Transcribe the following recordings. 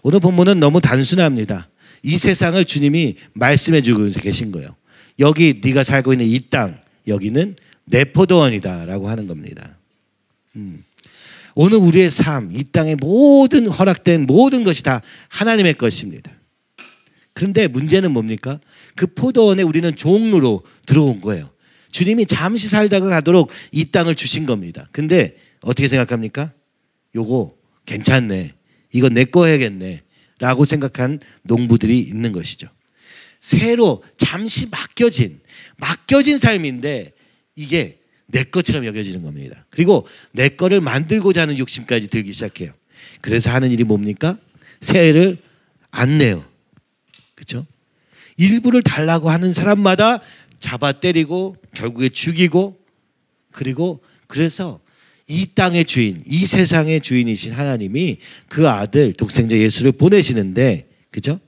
오늘 본문은 너무 단순합니다. 이 세상을 주님이 말씀해 주고 계신 거예요. 여기 네가 살고 있는 이 땅, 여기는 내 포도원이다 라고 하는 겁니다. 오늘 우리의 삶, 이 땅의 모든 허락된 모든 것이 다 하나님의 것입니다. 그런데 문제는 뭡니까? 그 포도원에 우리는 종로로 들어온 거예요. 주님이 잠시 살다가 가도록 이 땅을 주신 겁니다. 근데 어떻게 생각합니까? 요거 괜찮네, 이거 내 거 해야겠네 라고 생각한 농부들이 있는 것이죠. 새로 잠시 맡겨진 삶인데 이게 내 것처럼 여겨지는 겁니다. 그리고 내 거를 만들고자 하는 욕심까지 들기 시작해요. 그래서 하는 일이 뭡니까? 새해를 안 내요. 그렇죠? 일부를 달라고 하는 사람마다 잡아 때리고 결국에 죽이고, 그리고 그래서 이 땅의 주인, 이 세상의 주인이신 하나님이 그 아들 독생자 예수를 보내시는데, 그죠?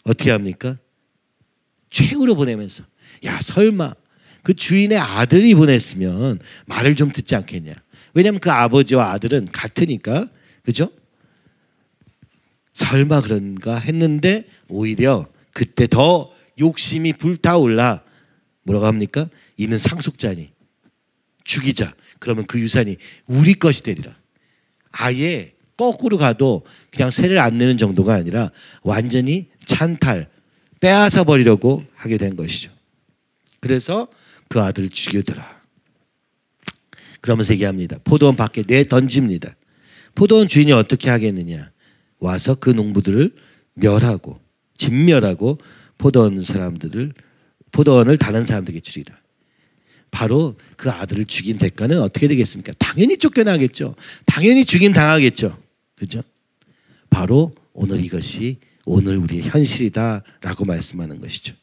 어떻게 합니까? 최후로 보내면서, 야 설마 그 주인의 아들이 보냈으면 말을 좀 듣지 않겠냐. 왜냐하면 그 아버지와 아들은 같으니까. 그죠? 설마 그런가 했는데 오히려 그때 더 욕심이 불타올라 뭐라고 합니까? 이는 상속자니 죽이자. 그러면 그 유산이 우리 것이 되리라. 아예 거꾸로 가도 그냥 세를 안 내는 정도가 아니라 완전히 찬탈, 빼앗아 버리려고 하게 된 것이죠. 그래서 그 아들을 죽이더라. 그러면서 얘기합니다. 포도원 밖에 내던집니다. 포도원 주인이 어떻게 하겠느냐. 와서 그 농부들을 멸하고 진멸하고 포도원을 다른 사람들에게 주리라. 바로 그 아들을 죽인 대가는 어떻게 되겠습니까? 당연히 쫓겨나겠죠. 당연히 죽임 당하겠죠. 그죠? 바로 오늘 이것이 오늘 우리의 현실이다라고 말씀하는 것이죠.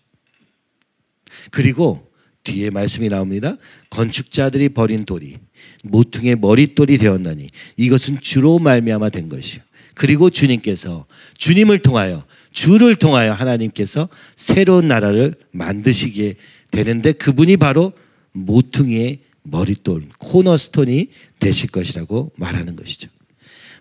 그리고 뒤에 말씀이 나옵니다. 건축자들이 버린 돌이 모퉁이의 머릿돌이 되었나니 이것은 주로 말미암아 된 것이요. 그리고 주님께서 주님을 통하여 주를 통하여 하나님께서 새로운 나라를 만드시게 되는데 그분이 바로 모퉁이의 머릿돌, 코너스톤이 되실 것이라고 말하는 것이죠.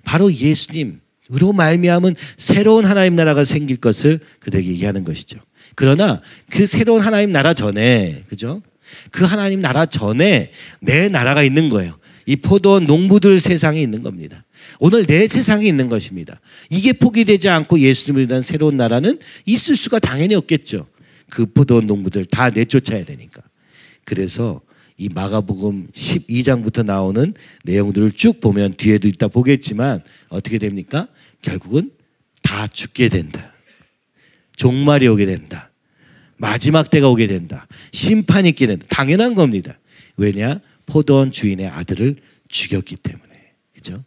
바로 예수님으로 말미암은 새로운 하나님 나라가 생길 것을 그들에게 얘기하는 것이죠. 그러나 그 새로운 하나님 나라 전에, 그죠? 그 하나님 나라 전에 내 나라가 있는 거예요. 이 포도원 농부들 세상이 있는 겁니다. 오늘 내 세상이 있는 것입니다. 이게 포기되지 않고 예수님이라는 새로운 나라는 있을 수가 당연히 없겠죠. 그 포도원 농부들 다 내쫓아야 되니까. 그래서 이 마가복음 12장부터 나오는 내용들을 쭉 보면 뒤에도 이따 보겠지만 어떻게 됩니까? 결국은 다 죽게 된다. 종말이 오게 된다. 마지막 때가 오게 된다. 심판이 있게 된다. 당연한 겁니다. 왜냐? 포도원 주인의 아들을 죽였기 때문에. 그죠?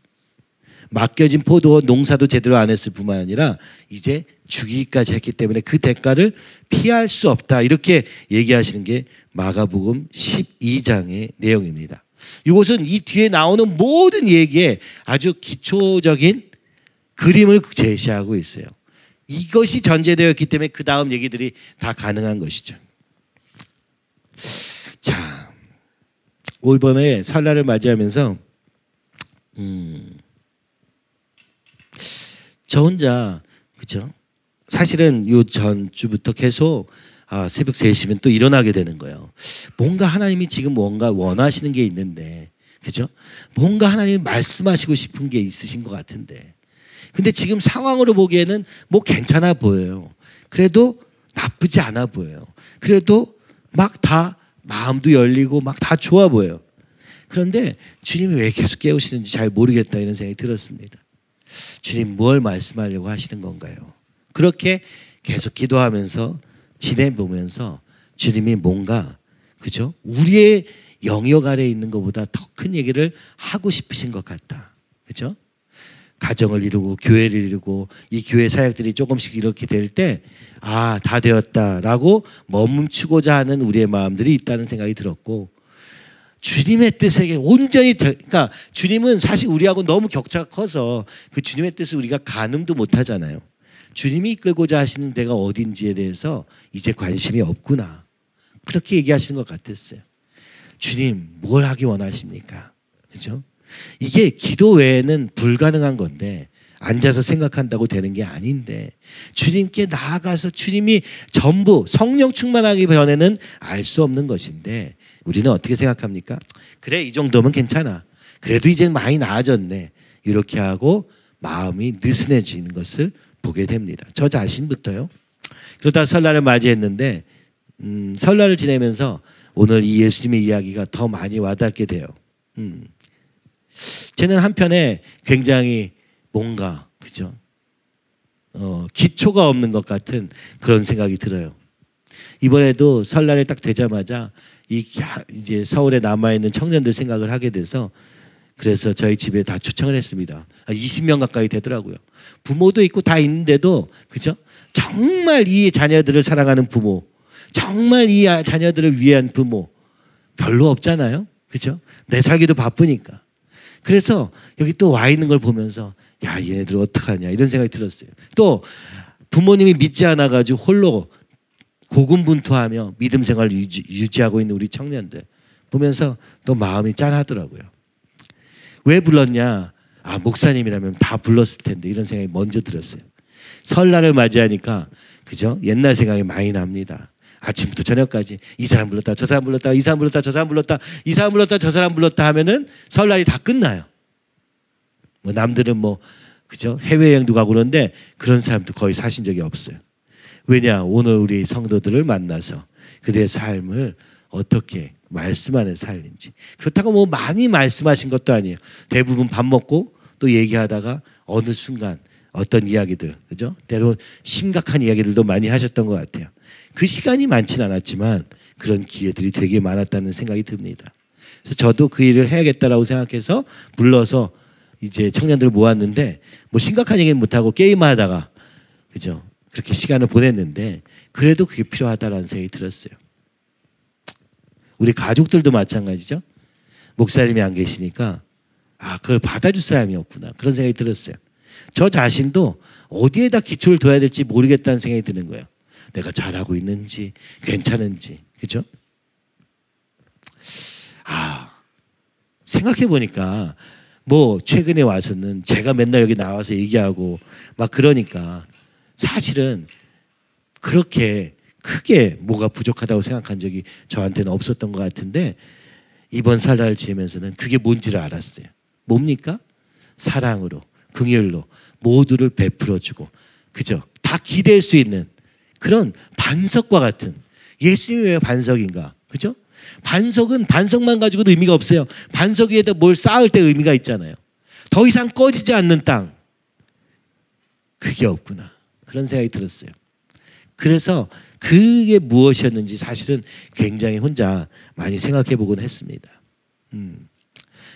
맡겨진 포도원 농사도 제대로 안 했을 뿐만 아니라 이제 죽이기까지 했기 때문에 그 대가를 피할 수 없다. 이렇게 얘기하시는 게 마가복음 12장의 내용입니다. 이것은 이 뒤에 나오는 모든 얘기에 아주 기초적인 그림을 제시하고 있어요. 이것이 전제되어 있기 때문에 그 다음 얘기들이 다 가능한 것이죠. 자, 이번에 설날을 맞이하면서 저 혼자, 그죠? 사실은 요 전주부터 계속 새벽 3시면 또 일어나게 되는 거예요. 뭔가 하나님이 지금 뭔가 원하시는 게 있는데, 그죠? 뭔가 하나님이 말씀하시고 싶은 게 있으신 것 같은데. 근데 지금 상황으로 보기에는 뭐 괜찮아 보여요. 그래도 나쁘지 않아 보여요. 그래도 막 다 마음도 열리고 막 다 좋아 보여요. 그런데 주님이 왜 계속 깨우시는지 잘 모르겠다 이런 생각이 들었습니다. 주님 뭘 말씀하려고 하시는 건가요? 그렇게 계속 기도하면서 지내보면서 주님이 뭔가, 그죠? 우리의 영역 아래에 있는 것보다 더 큰 얘기를 하고 싶으신 것 같다. 그죠? 가정을 이루고 교회를 이루고 이 교회 사역들이 조금씩 이렇게 될 때 다 되었다라고 멈추고자 하는 우리의 마음들이 있다는 생각이 들었고, 주님의 뜻에게 온전히 그러니까 주님은 사실 우리하고 너무 격차가 커서 그 주님의 뜻을 우리가 가늠도 못하잖아요. 주님이 이끌고자 하시는 데가 어딘지에 대해서 이제 관심이 없구나. 그렇게 얘기하시는 것 같았어요. 주님 뭘 하기 원하십니까? 그죠? 이게 기도 외에는 불가능한 건데 앉아서 생각한다고 되는 게 아닌데 주님께 나아가서 주님이 전부 성령 충만하기 전에는 알 수 없는 것인데 우리는 어떻게 생각합니까? 그래 이 정도면 괜찮아. 그래도 이제 많이 나아졌네. 이렇게 하고 마음이 느슨해지는 것을 보게 됩니다. 저 자신부터요. 그러다 설날을 맞이했는데 설날을 지내면서 오늘 이 예수님의 이야기가 더 많이 와닿게 돼요. 쟤는 한편에 굉장히 뭔가 그죠? 기초가 없는 것 같은 그런 생각이 들어요. 이번에도 설날에 딱 되자마자 이제 서울에 남아 있는 청년들 생각을 하게 돼서 그래서 저희 집에 다 초청을 했습니다. 20명 가까이 되더라고요. 부모도 있고 다 있는데도 그죠? 정말 이 자녀들을 사랑하는 부모, 정말 이 자녀들을 위한 부모 별로 없잖아요. 그죠? 내 살기도 바쁘니까. 그래서 여기 또 와 있는 걸 보면서 야 얘네들 어떡하냐 이런 생각이 들었어요. 또 부모님이 믿지 않아가지고 홀로 고군분투하며 믿음 생활을 유지하고 있는 우리 청년들 보면서 또 마음이 짠하더라고요. 왜 불렀냐? 아 목사님이라면 다 불렀을 텐데 이런 생각이 먼저 들었어요. 설날을 맞이하니까 그죠? 옛날 생각이 많이 납니다. 아침부터 저녁까지 이 사람 불렀다 저 사람 불렀다 이 사람 불렀다 저 사람 불렀다 이 사람 불렀다 저 사람 불렀다 하면은 설날이 다 끝나요. 뭐 남들은 뭐 그죠? 해외여행도 가고 그런데 그런 사람도 거의 사신 적이 없어요. 왜냐? 오늘 우리 성도들을 만나서 그들의 삶을 어떻게 말씀 안에 살는지. 그렇다고 뭐 많이 말씀하신 것도 아니에요. 대부분 밥 먹고 또 얘기하다가 어느 순간 어떤 이야기들, 그죠? 때로 심각한 이야기들도 많이 하셨던 것 같아요. 그 시간이 많지는 않았지만 그런 기회들이 되게 많았다는 생각이 듭니다. 그래서 저도 그 일을 해야겠다라고 생각해서 불러서 이제 청년들을 모았는데 뭐 심각한 얘기는 못하고 게임하다가 그죠? 그렇게 시간을 보냈는데 그래도 그게 필요하다라는 생각이 들었어요. 우리 가족들도 마찬가지죠. 목사님이 안 계시니까 아 그걸 받아줄 사람이 없구나 그런 생각이 들었어요. 저 자신도 어디에다 기초를 둬야 될지 모르겠다는 생각이 드는 거예요. 내가 잘하고 있는지 괜찮은지 그죠? 아 생각해 보니까 뭐 최근에 와서는 제가 맨날 여기 나와서 얘기하고 막 그러니까 사실은 그렇게 크게 뭐가 부족하다고 생각한 적이 저한테는 없었던 것 같은데 이번 설날을 지내면서는 그게 뭔지를 알았어요. 뭡니까? 사랑으로 긍휼로 모두를 베풀어주고 그죠? 다 기댈 수 있는 그런 반석과 같은 예수님이 왜 반석인가? 그죠? 반석은 반석만 가지고도 의미가 없어요. 반석 위에다 뭘 쌓을 때 의미가 있잖아요. 더 이상 꺼지지 않는 땅 그게 없구나 그런 생각이 들었어요. 그래서 그게 무엇이었는지 사실은 굉장히 혼자 많이 생각해 보곤 했습니다.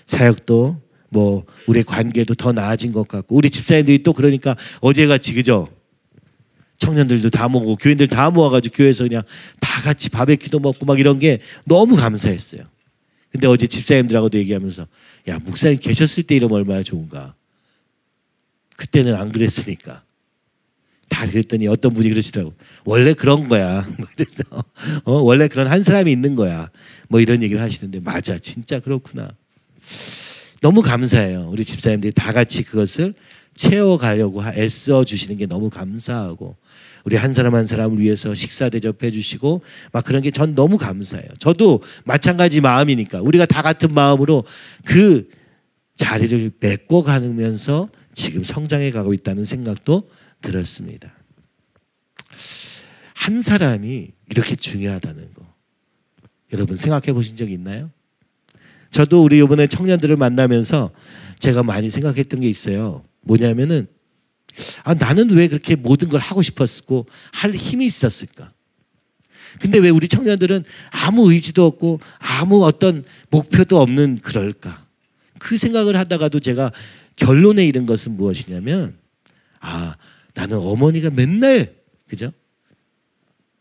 사역도 뭐 우리의 관계도 더 나아진 것 같고 우리 집사님들이 또 그러니까 어제같이 그죠? 청년들도 다 모으고 교인들 다 모아가지고 교회에서 그냥 다 같이 바베큐도 먹고 막 이런 게 너무 감사했어요. 근데 어제 집사님들하고도 얘기하면서 야 목사님 계셨을 때 이러면 얼마나 좋은가. 그때는 안 그랬으니까. 다 그랬더니 어떤 분이 그러시더라고. 원래 그런 거야. 그래서 원래 그런 한 사람이 있는 거야. 뭐 이런 얘기를 하시는데 맞아 진짜 그렇구나. 너무 감사해요. 우리 집사님들이 다 같이 그것을 채워가려고 애써 주시는 게 너무 감사하고 우리 한 사람 한 사람을 위해서 식사 대접해 주시고 막 그런 게 전 너무 감사해요. 저도 마찬가지 마음이니까 우리가 다 같은 마음으로 그 자리를 메꿔가면서 지금 성장해 가고 있다는 생각도 들었습니다. 한 사람이 이렇게 중요하다는 거 여러분 생각해 보신 적 있나요? 저도 우리 이번에 청년들을 만나면서 제가 많이 생각했던 게 있어요. 뭐냐면은 아, 나는 왜 그렇게 모든 걸 하고 싶었고 할 힘이 있었을까? 근데 왜 우리 청년들은 아무 의지도 없고 아무 어떤 목표도 없는 그럴까? 그 생각을 하다가도 제가 결론에 이른 것은 무엇이냐면 아 나는 어머니가 맨날 그죠?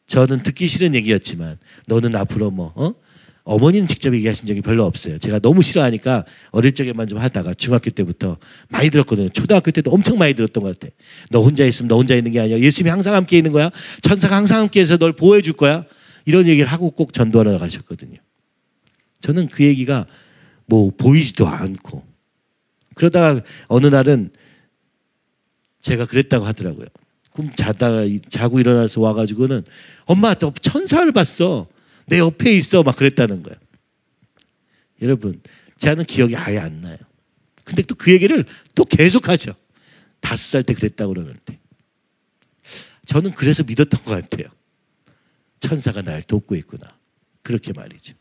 저는 듣기 싫은 얘기였지만 너는 앞으로 뭐 어머니는 직접 얘기하신 적이 별로 없어요. 제가 너무 싫어하니까 어릴 적에만 좀 하다가 중학교 때부터 많이 들었거든요. 초등학교 때도 엄청 많이 들었던 것 같아. 너 혼자 있으면 너 혼자 있는 게 아니라 예수님이 항상 함께 있는 거야. 천사가 항상 함께 해서 널 보호해 줄 거야. 이런 얘기를 하고 꼭 전도하러 가셨거든요. 저는 그 얘기가 뭐 보이지도 않고 그러다가 어느 날은 제가 그랬다고 하더라고요. 꿈 자고 일어나서 와가지고는 엄마 너 천사를 봤어. 내 옆에 있어. 막 그랬다는 거예요. 여러분 저는 기억이 아예 안 나요. 근데 또 그 얘기를 또 계속하죠. 5살 때 그랬다고 그러는데 저는 그래서 믿었던 것 같아요. 천사가 날 돕고 있구나. 그렇게 말이죠.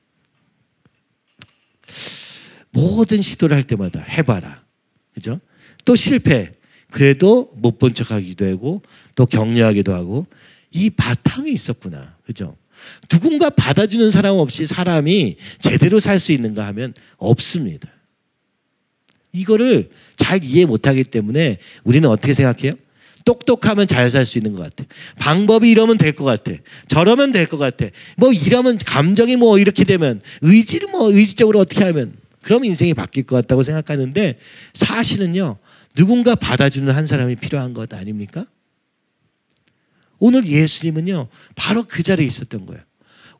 모든 시도를 할 때마다 해봐라. 그죠? 또 실패. 그래도 못 본 척하기도 하고 또 격려하기도 하고 이 바탕이 있었구나. 그죠? 누군가 받아주는 사람 없이 사람이 제대로 살 수 있는가 하면 없습니다. 이거를 잘 이해 못하기 때문에 우리는 어떻게 생각해요? 똑똑하면 잘 살 수 있는 것 같아. 방법이 이러면 될 것 같아. 저러면 될 것 같아. 뭐 이러면 감정이 뭐 이렇게 되면 의지를 뭐 의지적으로 어떻게 하면 그럼 인생이 바뀔 것 같다고 생각하는데 사실은요. 누군가 받아주는 한 사람이 필요한 것 아닙니까? 오늘 예수님은요. 바로 그 자리에 있었던 거예요.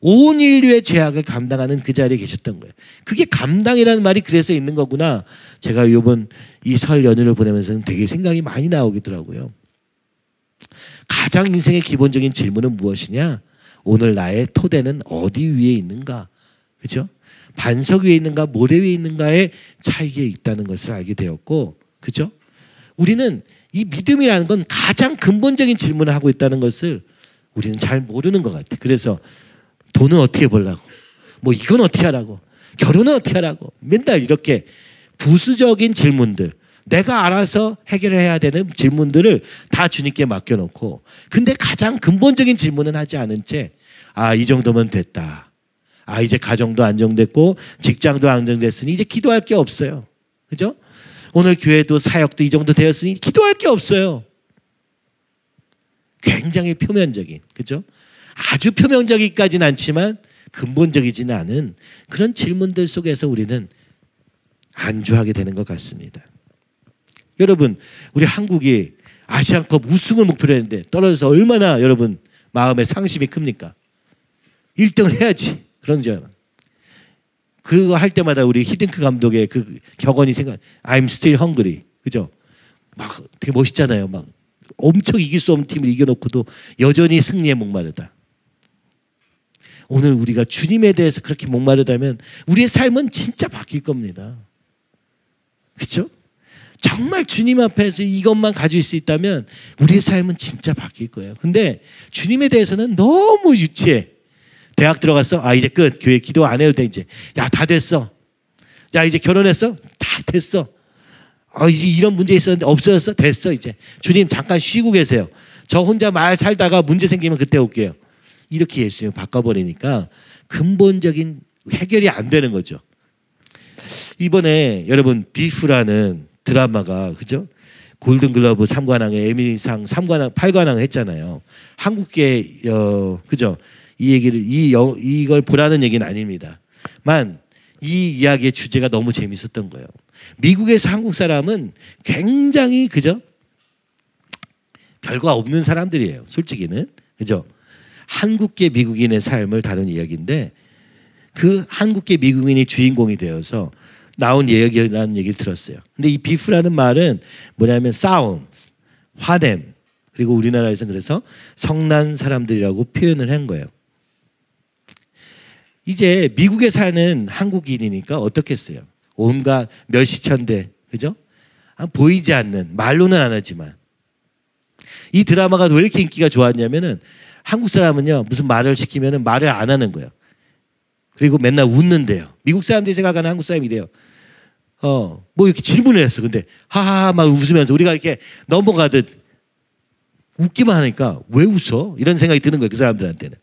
온 인류의 죄악을 감당하는 그 자리에 계셨던 거예요. 그게 감당이라는 말이 그래서 있는 거구나. 제가 이번 이 설 연휴를 보내면서는 되게 생각이 많이 나오더라고요. 가장 인생의 기본적인 질문은 무엇이냐? 오늘 나의 토대는 어디 위에 있는가? 그죠? 반석 위에 있는가 모래 위에 있는가의 차이가 있다는 것을 알게 되었고 그죠? 우리는 이 믿음이라는 건 가장 근본적인 질문을 하고 있다는 것을 우리는 잘 모르는 것 같아. 그래서 돈은 어떻게 벌라고 뭐 이건 어떻게 하라고 결혼은 어떻게 하라고 맨날 이렇게 부수적인 질문들 내가 알아서 해결해야 되는 질문들을 다 주님께 맡겨놓고 근데 가장 근본적인 질문은 하지 않은 채 아, 이 정도면 됐다. 아, 이제 가정도 안정됐고 직장도 안정됐으니 이제 기도할 게 없어요. 그죠? 오늘 교회도 사역도 이 정도 되었으니 기도할 게 없어요. 굉장히 표면적인, 그죠? 아주 표면적이까지는 않지만 근본적이지는 않은 그런 질문들 속에서 우리는 안주하게 되는 것 같습니다. 여러분, 우리 한국이 아시안컵 우승을 목표로 했는데 떨어져서 얼마나 여러분 마음의 상심이 큽니까? 1등을 해야지. 그런 줄 알아. 그거 할 때마다 우리 히딩크 감독의 그 격언이 생각. I'm still hungry. 그죠? 막 되게 멋있잖아요. 막 엄청 이길 수 없는 팀을 이겨놓고도 여전히 승리에 목마르다. 오늘 우리가 주님에 대해서 그렇게 목마르다면 우리의 삶은 진짜 바뀔 겁니다. 그렇죠? 정말 주님 앞에서 이것만 가질 수 있다면 우리의 삶은 진짜 바뀔 거예요. 근데 주님에 대해서는 너무 유치해. 대학 들어갔어? 아, 이제 끝. 교회 기도 안 해도 돼, 이제. 야, 다 됐어. 야, 이제 결혼했어? 다 됐어. 이제 이런 문제 있었는데 없어졌어? 됐어, 이제. 주님 잠깐 쉬고 계세요. 저 혼자 말 살다가 문제 생기면 그때 올게요. 이렇게 예수님을 바꿔버리니까 근본적인 해결이 안 되는 거죠. 이번에 여러분 비프라는 드라마가 그죠? 골든글러브 3관왕에 에미상 3관왕 8관왕 했잖아요. 한국계 그죠? 이 얘기를 이걸 보라는 얘기는 아닙니다만 이 이야기의 주제가 너무 재밌었던 거예요. 미국에서 한국 사람은 굉장히 그죠? 별거 없는 사람들이에요. 솔직히는 그죠? 한국계 미국인의 삶을 다룬 이야기인데 그 한국계 미국인이 주인공이 되어서 나온 이야기라는 얘기를 들었어요. 근데 이 비프라는 말은 뭐냐면 싸움, 화냄 그리고 우리나라에서는 그래서 성난 사람들이라고 표현을 한 거예요. 이제 미국에 사는 한국인이니까 어떻겠어요? 온갖 멸시천대 그죠? 보이지 않는 말로는 안 하지만 이 드라마가 왜 이렇게 인기가 좋았냐면은 한국 사람은요 무슨 말을 시키면은 말을 안 하는 거예요. 그리고 맨날 웃는데요. 미국 사람들이 생각하는 한국 사람이 이래요. 뭐 이렇게 질문을 했어. 근데 하하하 막 웃으면서 우리가 이렇게 넘어가듯 웃기만 하니까 왜 웃어? 이런 생각이 드는 거예요. 그 사람들한테는.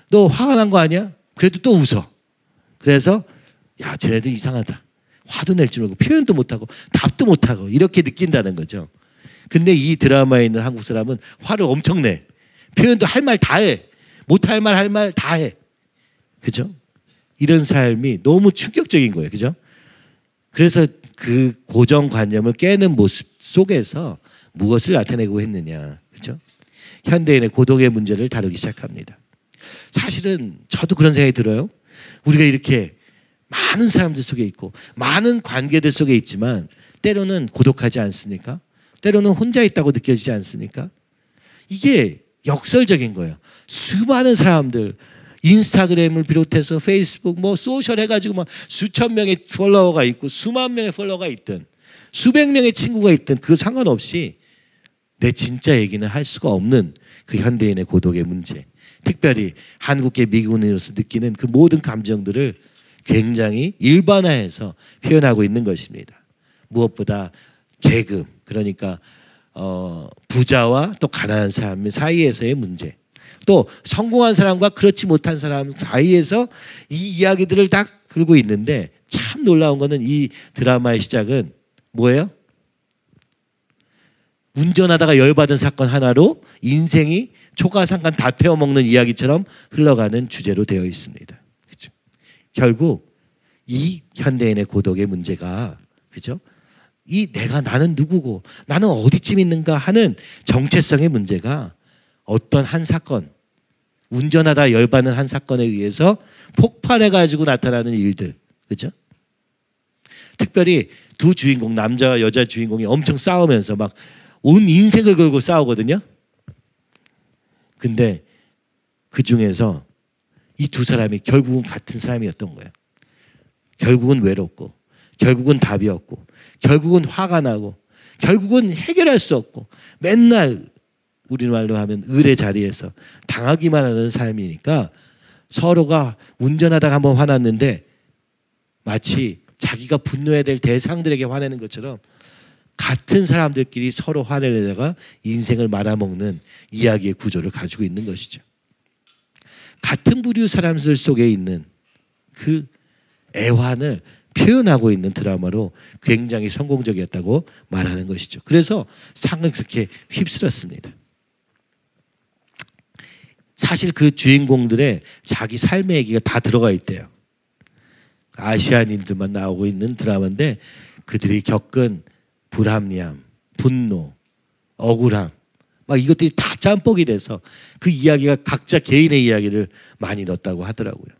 너 화가 난 거 아니야? 그래도 또 웃어. 그래서 야 쟤네들 이상하다. 화도 낼 줄 모르고 표현도 못하고 답도 못하고 이렇게 느낀다는 거죠. 근데 이 드라마에 있는 한국 사람은 화를 엄청 내. 표현도 할 말 다 해. 못할 말 할 말 다 해. 그죠? 이런 삶이 너무 충격적인 거예요. 그죠? 그래서 그 고정관념을 깨는 모습 속에서 무엇을 나타내고 했느냐. 그죠? 현대인의 고독의 문제를 다루기 시작합니다. 사실은 저도 그런 생각이 들어요. 우리가 이렇게 많은 사람들 속에 있고 많은 관계들 속에 있지만 때로는 고독하지 않습니까? 때로는 혼자 있다고 느껴지지 않습니까? 이게 역설적인 거예요. 수많은 사람들, 인스타그램을 비롯해서 페이스북 뭐 소셜 해가지고 막 수천 명의 팔로워가 있고 수만 명의 팔로워가 있든 수백 명의 친구가 있든 그 상관없이 내 진짜 얘기는 할 수가 없는 그 현대인의 고독의 문제, 특별히 한국계 미국인으로서 느끼는 그 모든 감정들을 굉장히 일반화해서 표현하고 있는 것입니다. 무엇보다 계급, 그러니까 부자와 또 가난한 사람 사이에서의 문제, 또 성공한 사람과 그렇지 못한 사람 사이에서 이 이야기들을 다 끌고 있는데, 참 놀라운 거는 이 드라마의 시작은 뭐예요? 운전하다가 열받은 사건 하나로 인생이 초가상간 다 태워먹는 이야기처럼 흘러가는 주제로 되어 있습니다. 그렇죠? 결국 이 현대인의 고독의 문제가, 그죠? 이 나는 누구고 나는 어디쯤 있는가 하는 정체성의 문제가 어떤 한 사건, 운전하다 열받는 한 사건에 의해서 폭발해가지고 나타나는 일들, 그죠? 특별히 두 주인공, 남자와 여자 주인공이 엄청 싸우면서 막 온 인생을 걸고 싸우거든요. 근데 그 중에서 이 두 사람이 결국은 같은 사람이었던 거예요. 결국은 외롭고, 결국은 답이 없고, 결국은 화가 나고, 결국은 해결할 수 없고, 맨날 우리말로 하면 을의 자리에서 당하기만 하는 삶이니까 서로가 운전하다가 한번 화났는데 마치 자기가 분노해야 될 대상들에게 화내는 것처럼 같은 사람들끼리 서로 화를 내다가 인생을 말아먹는 이야기의 구조를 가지고 있는 것이죠. 같은 부류 사람들 속에 있는 그 애환을 표현하고 있는 드라마로 굉장히 성공적이었다고 말하는 것이죠. 그래서 상을 그렇게 휩쓸었습니다. 사실 그 주인공들의 자기 삶의 얘기가 다 들어가 있대요. 아시아인들만 나오고 있는 드라마인데 그들이 겪은 불합리함, 분노, 억울함, 막 이것들이 다 짬뽕이 돼서 그 이야기가 각자 개인의 이야기를 많이 넣었다고 하더라고요.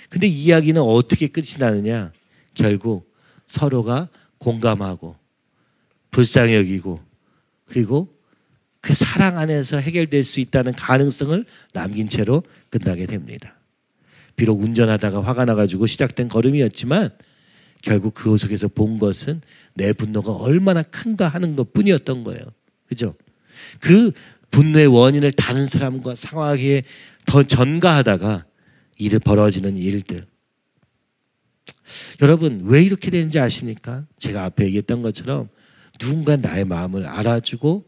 근데 이 이야기는 어떻게 끝이 나느냐? 결국 서로가 공감하고 불쌍히 여기고, 그리고 그 사랑 안에서 해결될 수 있다는 가능성을 남긴 채로 끝나게 됩니다. 비록 운전하다가 화가 나가지고 시작된 걸음이었지만 결국 그 속에서 본 것은 내 분노가 얼마나 큰가 하는 것뿐이었던 거예요. 그죠? 그 분노의 원인을 다른 사람과 상황에 더 전가하다가 일을 벌어지는 일들. 여러분 왜 이렇게 되는지 아십니까? 제가 앞에 얘기했던 것처럼 누군가 나의 마음을 알아주고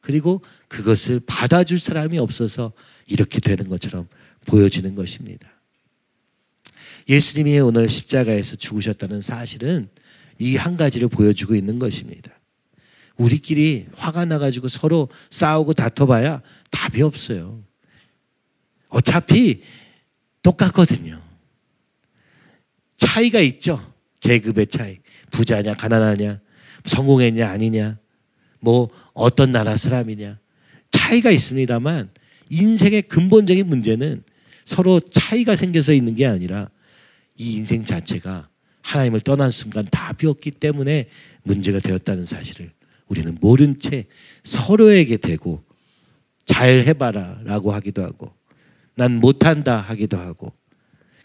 그리고 그것을 받아줄 사람이 없어서 이렇게 되는 것처럼 보여지는 것입니다. 예수님이 오늘 십자가에서 죽으셨다는 사실은 이 한 가지를 보여주고 있는 것입니다. 우리끼리 화가 나가지고 서로 싸우고 다퉈봐야 답이 없어요. 어차피 똑같거든요. 차이가 있죠. 계급의 차이. 부자냐 가난하냐, 성공했냐 아니냐, 뭐 어떤 나라 사람이냐, 차이가 있습니다만 인생의 근본적인 문제는 서로 차이가 생겨서 있는 게 아니라 이 인생 자체가 하나님을 떠난 순간 답이 없기 때문에 문제가 되었다는 사실을 우리는 모른 채 서로에게 대고 잘 해봐라 라고 하기도 하고 난 못한다 하기도 하고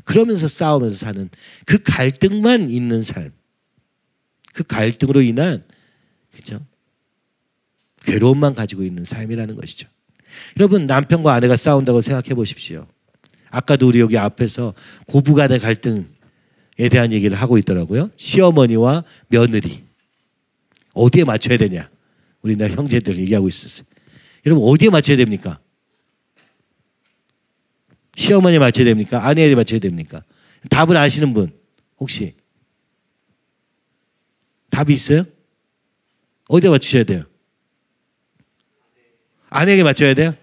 그러면서 싸우면서 사는 그 갈등만 있는 삶, 그 갈등으로 인한, 그죠? 괴로움만 가지고 있는 삶이라는 것이죠. 여러분 남편과 아내가 싸운다고 생각해 보십시오. 아까도 우리 여기 앞에서 고부간의 갈등에 대한 얘기를 하고 있더라고요. 시어머니와 며느리 어디에 맞춰야 되냐, 우리나라 형제들 얘기하고 있었어요. 여러분 어디에 맞춰야 됩니까? 시어머니에 맞춰야 됩니까? 아내에 맞춰야 됩니까? 답을 아시는 분 혹시 답이 있어요? 어디에 맞추셔야 돼요? 아내에게 맞춰야 돼요?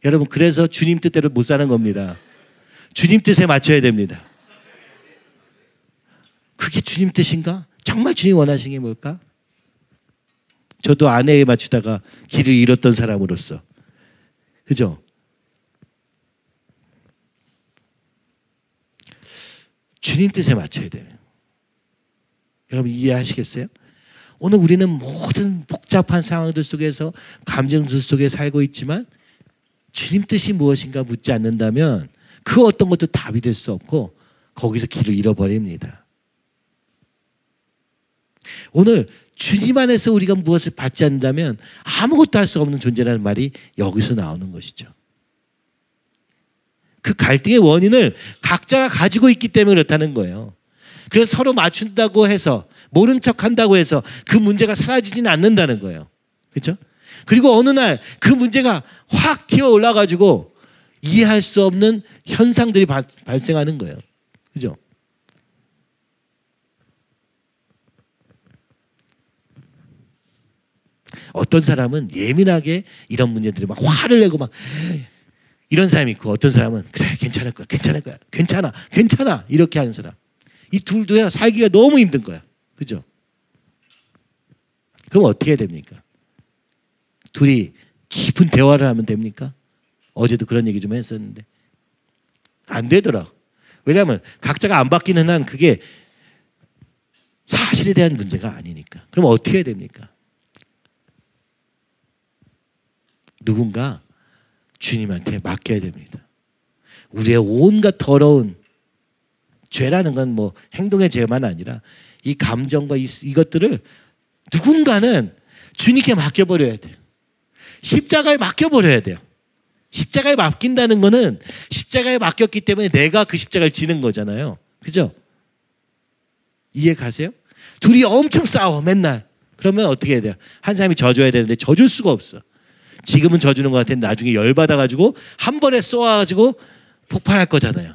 여러분 그래서 주님 뜻대로 못 사는 겁니다. 주님 뜻에 맞춰야 됩니다. 그게 주님 뜻인가? 정말 주님 원하시는 게 뭘까? 저도 아내에 맞추다가 길을 잃었던 사람으로서, 그죠? 주님 뜻에 맞춰야 돼요. 여러분 이해하시겠어요? 오늘 우리는 모든 복잡한 상황들 속에서 감정들 속에 살고 있지만 주님 뜻이 무엇인가 묻지 않는다면 그 어떤 것도 답이 될 수 없고 거기서 길을 잃어버립니다. 오늘 주님 안에서 우리가 무엇을 받지 않는다면 아무것도 할 수 없는 존재라는 말이 여기서 나오는 것이죠. 그 갈등의 원인을 각자가 가지고 있기 때문에 그렇다는 거예요. 그래서 서로 맞춘다고 해서 모른 척한다고 해서 그 문제가 사라지지는 않는다는 거예요. 그렇죠? 그리고 어느 날 그 문제가 확 튀어 올라가지고 이해할 수 없는 현상들이 발생하는 거예요. 그죠? 어떤 사람은 예민하게 이런 문제들이 막 화를 내고 막 이런 사람이 있고 어떤 사람은 그래 괜찮을 거야 괜찮을 거야 괜찮아 괜찮아 이렇게 하는 사람. 이 둘도요 살기가 너무 힘든 거야. 그죠? 그럼 어떻게 해야 됩니까? 둘이 깊은 대화를 하면 됩니까? 어제도 그런 얘기 좀 했었는데 안 되더라. 왜냐하면 각자가 안 바뀌는 한 그게 사실에 대한 문제가 아니니까. 그럼 어떻게 해야 됩니까? 누군가 주님한테 맡겨야 됩니다. 우리의 온갖 더러운 죄라는 건 뭐 행동의 죄만 아니라 이 감정과 이것들을 누군가는 주님께 맡겨버려야 돼요. 십자가에 맡겨버려야 돼요. 십자가에 맡긴다는 거는 십자가에 맡겼기 때문에 내가 그 십자가를 지는 거잖아요. 그죠? 이해 가세요? 둘이 엄청 싸워 맨날. 그러면 어떻게 해야 돼요? 한 사람이 져줘야 되는데 져줄 수가 없어. 지금은 져주는 것 같은데 나중에 열받아가지고 한 번에 쏘아가지고 폭발할 거잖아요.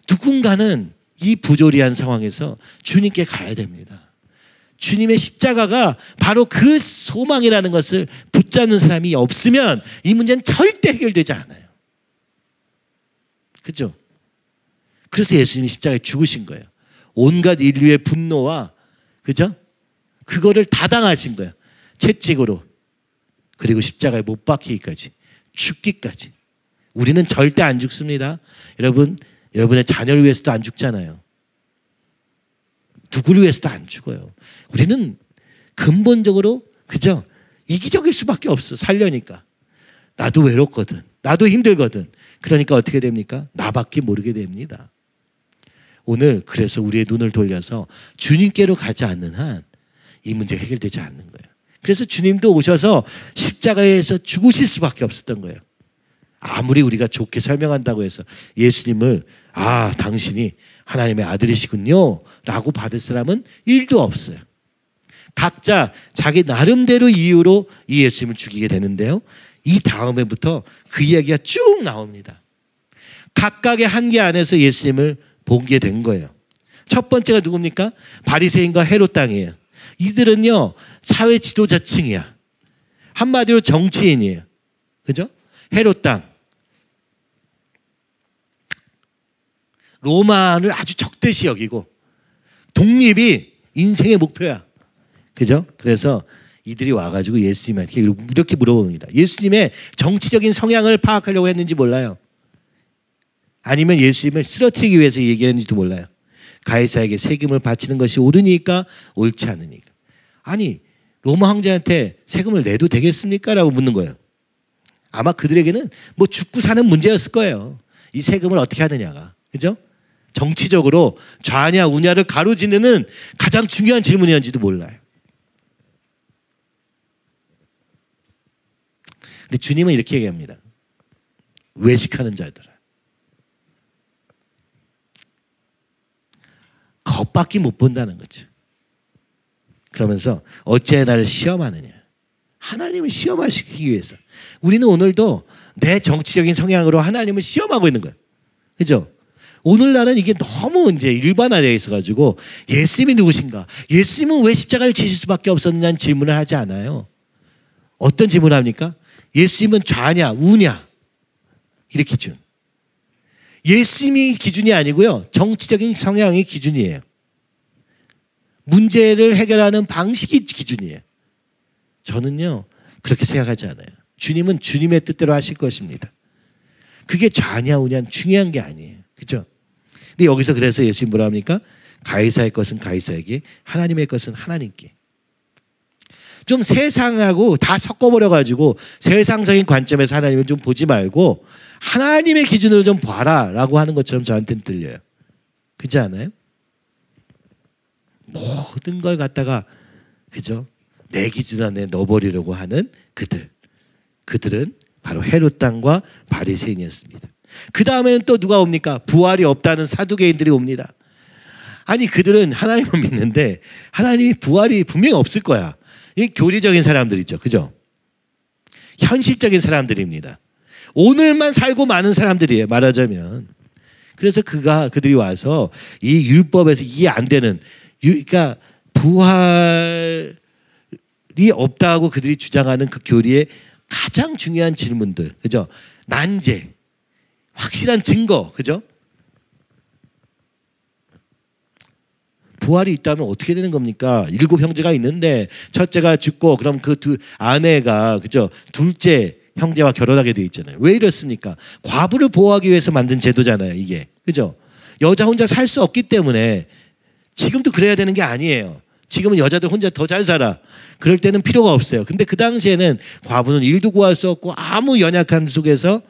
누군가는 이 부조리한 상황에서 주님께 가야 됩니다. 주님의 십자가가 바로 그 소망이라는 것을 붙잡는 사람이 없으면 이 문제는 절대 해결되지 않아요. 그죠? 그래서 예수님이 십자가에 죽으신 거예요. 온갖 인류의 분노와 그죠? 그거를 다 당하신 거예요. 채찍으로. 그리고 십자가에 못 박히기까지. 죽기까지. 우리는 절대 안 죽습니다. 여러분, 여러분의 자녀를 위해서도 안 죽잖아요. 누구를 위해서도 안 죽어요. 우리는 근본적으로 그죠? 이기적일 수밖에 없어. 살려니까. 나도 외롭거든. 나도 힘들거든. 그러니까 어떻게 됩니까? 나밖에 모르게 됩니다. 오늘 그래서 우리의 눈을 돌려서 주님께로 가지 않는 한 이 문제가 해결되지 않는 거예요. 그래서 주님도 오셔서 십자가에서 죽으실 수밖에 없었던 거예요. 아무리 우리가 좋게 설명한다고 해서 예수님을 당신이 하나님의 아들이시군요 라고 받을 사람은 1도 없어요. 각자 자기 나름대로 이유로 이 예수님을 죽이게 되는데요. 이 다음에부터 그 이야기가 쭉 나옵니다. 각각의 한계 안에서 예수님을 보게 된 거예요. 첫 번째가 누굽니까? 바리새인과 헤롯 당이에요. 이들은요 사회 지도자층이야. 한마디로 정치인이에요. 그죠? 헤롯 당. 로마를 아주 적대시 여기고 독립이 인생의 목표야. 그죠? 그래서 이들이 와가지고 예수님한테 이렇게 물어봅니다. 예수님의 정치적인 성향을 파악하려고 했는지 몰라요. 아니면 예수님을 쓰러뜨리기 위해서 얘기했는지도 몰라요. 가이사에게 세금을 바치는 것이 옳으니까 옳지 않으니까. 아니 로마 황제한테 세금을 내도 되겠습니까? 라고 묻는 거예요. 아마 그들에게는 뭐 죽고 사는 문제였을 거예요. 이 세금을 어떻게 하느냐가. 그죠? 정치적으로 좌냐 우냐를 가로지르는 가장 중요한 질문이었는지도 몰라요. 근데 주님은 이렇게 얘기합니다. 외식하는 자들아. 겉밖에 못 본다는 거죠. 그러면서 어찌해 나를 시험하느냐. 하나님을 시험하시기 위해서. 우리는 오늘도 내 정치적인 성향으로 하나님을 시험하고 있는 거예요. 그죠? 오늘날은 이게 너무 이제 일반화되어 있어가지고 예수님이 누구신가? 예수님은 왜 십자가를 지실 수밖에 없었느냐는 질문을 하지 않아요. 어떤 질문을 합니까? 예수님은 좌냐 우냐 이렇게 기준. 예수님이 기준이 아니고요. 정치적인 성향이 기준이에요. 문제를 해결하는 방식이 기준이에요. 저는요 그렇게 생각하지 않아요. 주님은 주님의 뜻대로 하실 것입니다. 그게 좌냐 우냐는 중요한 게 아니에요. 그죠? 근데 여기서 그래서 예수님 뭐라 합니까? 가이사의 것은 가이사에게, 하나님의 것은 하나님께. 좀 세상하고 다 섞어버려가지고 세상적인 관점에서 하나님을 좀 보지 말고 하나님의 기준으로 좀 봐라 라고 하는 것처럼 저한테는 들려요. 그렇지 않아요? 모든 걸 갖다가 그죠? 내 기준 안에 넣어버리려고 하는 그들은 바로 헤롯 당과 바리새인이었습니다. 그 다음에는 또 누가 옵니까? 부활이 없다는 사두개인들이 옵니다. 아니 그들은 하나님을 믿는데 하나님이 부활이 분명히 없을 거야. 이 교리적인 사람들이죠. 그죠? 현실적인 사람들입니다. 오늘만 살고 많은 사람들이에요. 말하자면. 그래서 그들이 와서 이 율법에서 이해 안 되는 그러니까 부활이 없다고 그들이 주장하는 그 교리의 가장 중요한 질문들. 그죠? 난제. 확실한 증거. 그죠? 부활이 있다면 어떻게 되는 겁니까? 7 형제가 있는데 첫째가 죽고 그럼 그 두 아내가 그죠? 둘째 형제와 결혼하게 돼 있잖아요. 왜 이렇습니까? 과부를 보호하기 위해서 만든 제도잖아요, 이게. 그죠? 여자 혼자 살 수 없기 때문에 지금도 그래야 되는 게 아니에요. 지금은 여자들 혼자 더 잘 살아. 그럴 때는 필요가 없어요. 근데 그 당시에는 과부는 일도 구할 수 없고 아무 연약함 속에서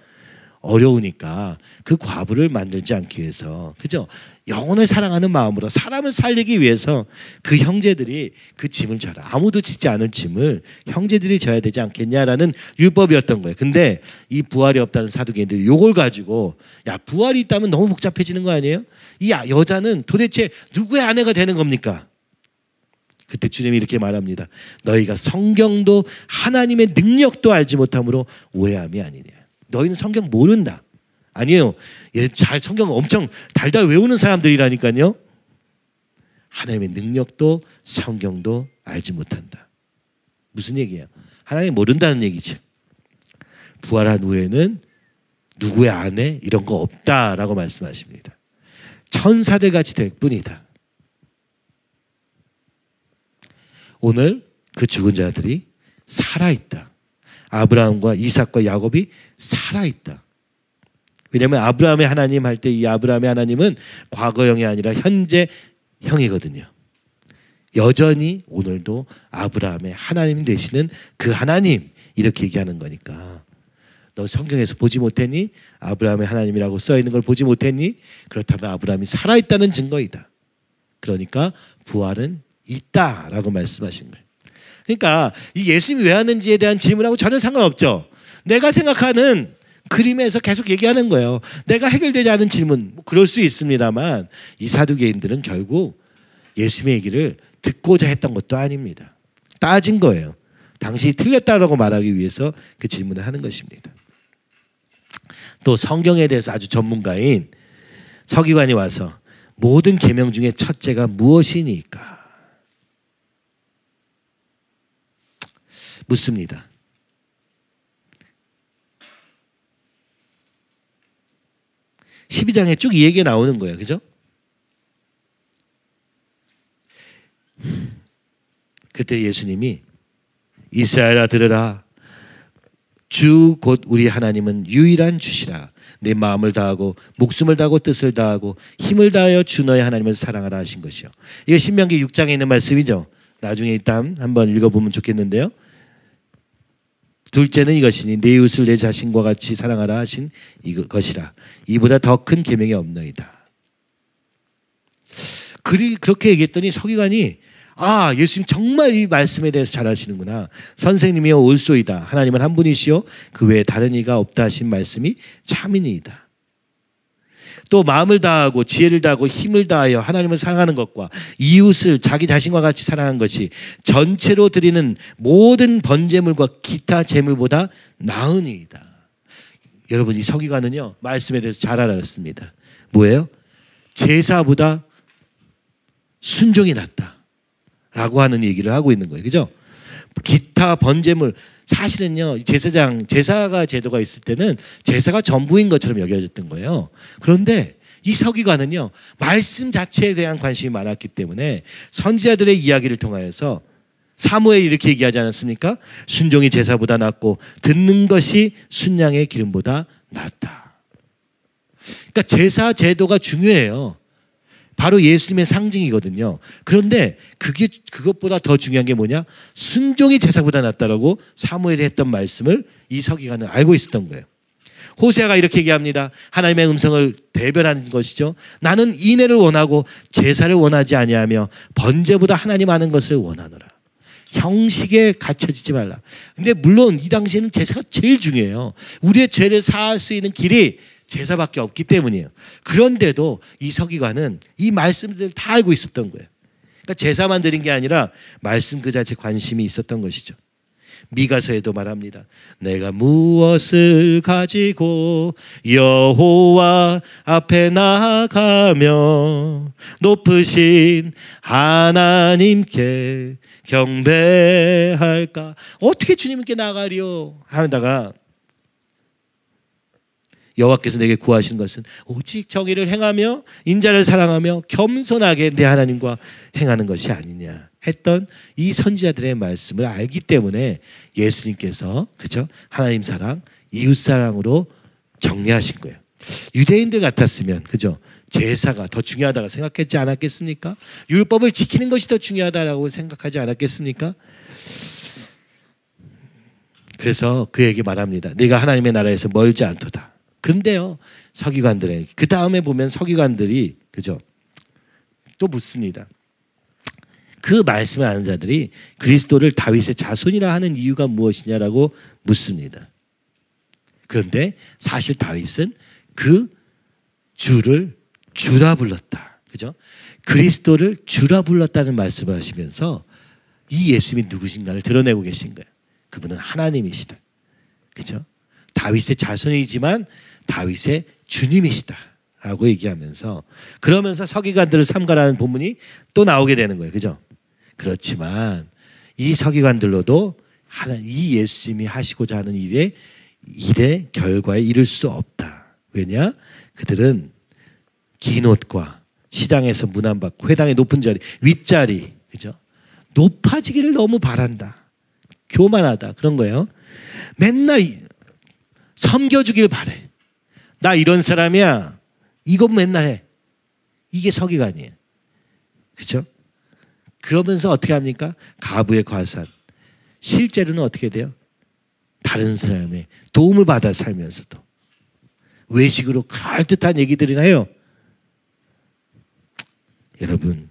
어려우니까 그 과부를 만들지 않기 위해서 그죠? 영혼을 사랑하는 마음으로 사람을 살리기 위해서 그 형제들이 그 짐을 져라. 아무도 지지 않을 짐을 형제들이 져야 되지 않겠냐라는 율법이었던 거예요. 근데 이 부활이 없다는 사두개인들이 이걸 가지고 야 부활이 있다면 너무 복잡해지는 거 아니에요? 이 여자는 도대체 누구의 아내가 되는 겁니까? 그때 주님이 이렇게 말합니다. 너희가 성경도 하나님의 능력도 알지 못함으로 오해함이 아니냐. 너희는 성경 모른다. 아니에요. 얘 잘 성경 엄청 달달 외우는 사람들이라니까요. 하나님의 능력도 성경도 알지 못한다. 무슨 얘기예요? 하나님 모른다는 얘기죠. 부활한 후에는 누구의 아내 이런 거 없다라고 말씀하십니다. 천사들 같이 될 뿐이다. 오늘 그 죽은 자들이 살아있다. 아브라함과 이삭과 야곱이 살아있다. 왜냐하면 아브라함의 하나님 할 때 이 아브라함의 하나님은 과거형이 아니라 현재형이거든요. 여전히 오늘도 아브라함의 하나님 되시는 그 하나님 이렇게 얘기하는 거니까 너 성경에서 보지 못했니? 아브라함의 하나님이라고 써있는 걸 보지 못했니? 그렇다면 아브라함이 살아있다는 증거이다. 그러니까 부활은 있다라고 말씀하신 거예요. 그러니까 이 예수님이 왜 하는지에 대한 질문하고 전혀 상관없죠. 내가 생각하는 그림에서 계속 얘기하는 거예요. 내가 해결되지 않은 질문 뭐 그럴 수 있습니다만 이 사두개인들은 결국 예수님의 얘기를 듣고자 했던 것도 아닙니다. 따진 거예요. 당신이 틀렸다라고 말하기 위해서 그 질문을 하는 것입니다. 또 성경에 대해서 아주 전문가인 서기관이 와서 모든 계명 중에 첫째가 무엇이니까 묻습니다. 12장에 쭉 이 얘기가 나오는 거예요. 그죠? 그때 예수님이 이스라엘아 들으라. 주 곧 우리 하나님은 유일한 주시라. 내 마음을 다하고 목숨을 다하고 뜻을 다하고 힘을 다하여 주 너의 하나님을 사랑하라 하신 것이요. 이게 신명기 6장에 있는 말씀이죠. 나중에 일단 한번 읽어보면 좋겠는데요. 둘째는 이것이니 내 이웃을 내 자신과 같이 사랑하라 하신 이것이라. 이보다 더 큰 계명이 없나이다. 그렇게 얘기했더니 서기관이 아 예수님 정말 이 말씀에 대해서 잘 아시는구나. 선생님이여 올소이다. 하나님은 한 분이시요 그 외에 다른 이가 없다 하신 말씀이 참이니이다. 또 마음을 다하고 지혜를 다하고 힘을 다하여 하나님을 사랑하는 것과 이웃을 자기 자신과 같이 사랑하는 것이 전체로 드리는 모든 번제물과 기타 제물보다 나으니이다. 여러분 이 서기관은요 말씀에 대해서 잘 알았습니다. 뭐예요? 제사보다 순종이 낫다 라고 하는 얘기를 하고 있는 거예요. 그죠? 기타 번제물 사실은요 제사가 제도가 있을 때는 제사가 전부인 것처럼 여겨졌던 거예요. 그런데 이 서기관은요 말씀 자체에 대한 관심이 많았기 때문에 선지자들의 이야기를 통하여서 사무엘이 이렇게 얘기하지 않았습니까? 순종이 제사보다 낫고 듣는 것이 순양의 기름보다 낫다. 그러니까 제사 제도가 중요해요. 바로 예수님의 상징이거든요. 그런데 그것보다 더 중요한 게 뭐냐? 순종이 제사보다 낫다라고 사무엘이 했던 말씀을 이 서기관은 알고 있었던 거예요. 호세아가 이렇게 얘기합니다. 하나님의 음성을 대변하는 것이죠. 나는 인애를 원하고 제사를 원하지 아니하며 번제보다 하나님 아는 것을 원하노라. 형식에 갇혀지지 말라. 근데 물론 이 당시에는 제사가 제일 중요해요. 우리의 죄를 사할 수 있는 길이 제사밖에 없기 때문이에요. 그런데도 이 서기관은 이 말씀들을 다 알고 있었던 거예요. 그러니까 제사만 드린 게 아니라 말씀 그 자체에 관심이 있었던 것이죠. 미가서에도 말합니다. 내가 무엇을 가지고 여호와 앞에 나아가며 높으신 하나님께 경배할까? 어떻게 주님께 나가리요? 하다가 여호와께서 내게 구하신 것은 오직 정의를 행하며 인자를 사랑하며 겸손하게 내 하나님과 행하는 것이 아니냐 했던 이 선지자들의 말씀을 알기 때문에 예수님께서 그죠? 하나님 사랑, 이웃 사랑으로 정리하신 거예요. 유대인들 같았으면 그죠? 제사가 더 중요하다고 생각했지 않았겠습니까? 율법을 지키는 것이 더 중요하다고 생각하지 않았겠습니까? 그래서 그에게 말합니다. 네가 하나님의 나라에서 멀지 않도다. 근데요, 서기관들의 그 다음에 보면 서기관들이 그죠? 또 묻습니다. 그 말씀을 아는 자들이 그리스도를 다윗의 자손이라 하는 이유가 무엇이냐라고 묻습니다. 그런데 사실 다윗은 그 주를 주라 불렀다. 그죠? 그리스도를 주라 불렀다는 말씀을 하시면서 이 예수님이 누구신가를 드러내고 계신 거예요. 그분은 하나님이시다. 그죠? 다윗의 자손이지만 다윗의 주님이시다라고 얘기하면서 그러면서 서기관들을 삼가라는 본문이 또 나오게 되는 거예요. 그죠? 그렇지만 이 서기관들로도 이 예수님이 하시고자 하는 일의 결과에 이를 수 없다. 왜냐? 그들은 긴 옷과 시장에서 문안받고 회당의 높은 자리, 윗자리, 그죠? 높아지기를 너무 바란다. 교만하다. 그런 거예요. 맨날 섬겨주길 바래. 나 이런 사람이야. 이건 맨날 해. 이게 서기관이에요. 그렇죠? 그러면서 어떻게 합니까? 가부의 과산. 실제로는 어떻게 돼요? 다른 사람의 도움을 받아 살면서도 외식으로 그럴듯한 얘기들이나 해요. 여러분,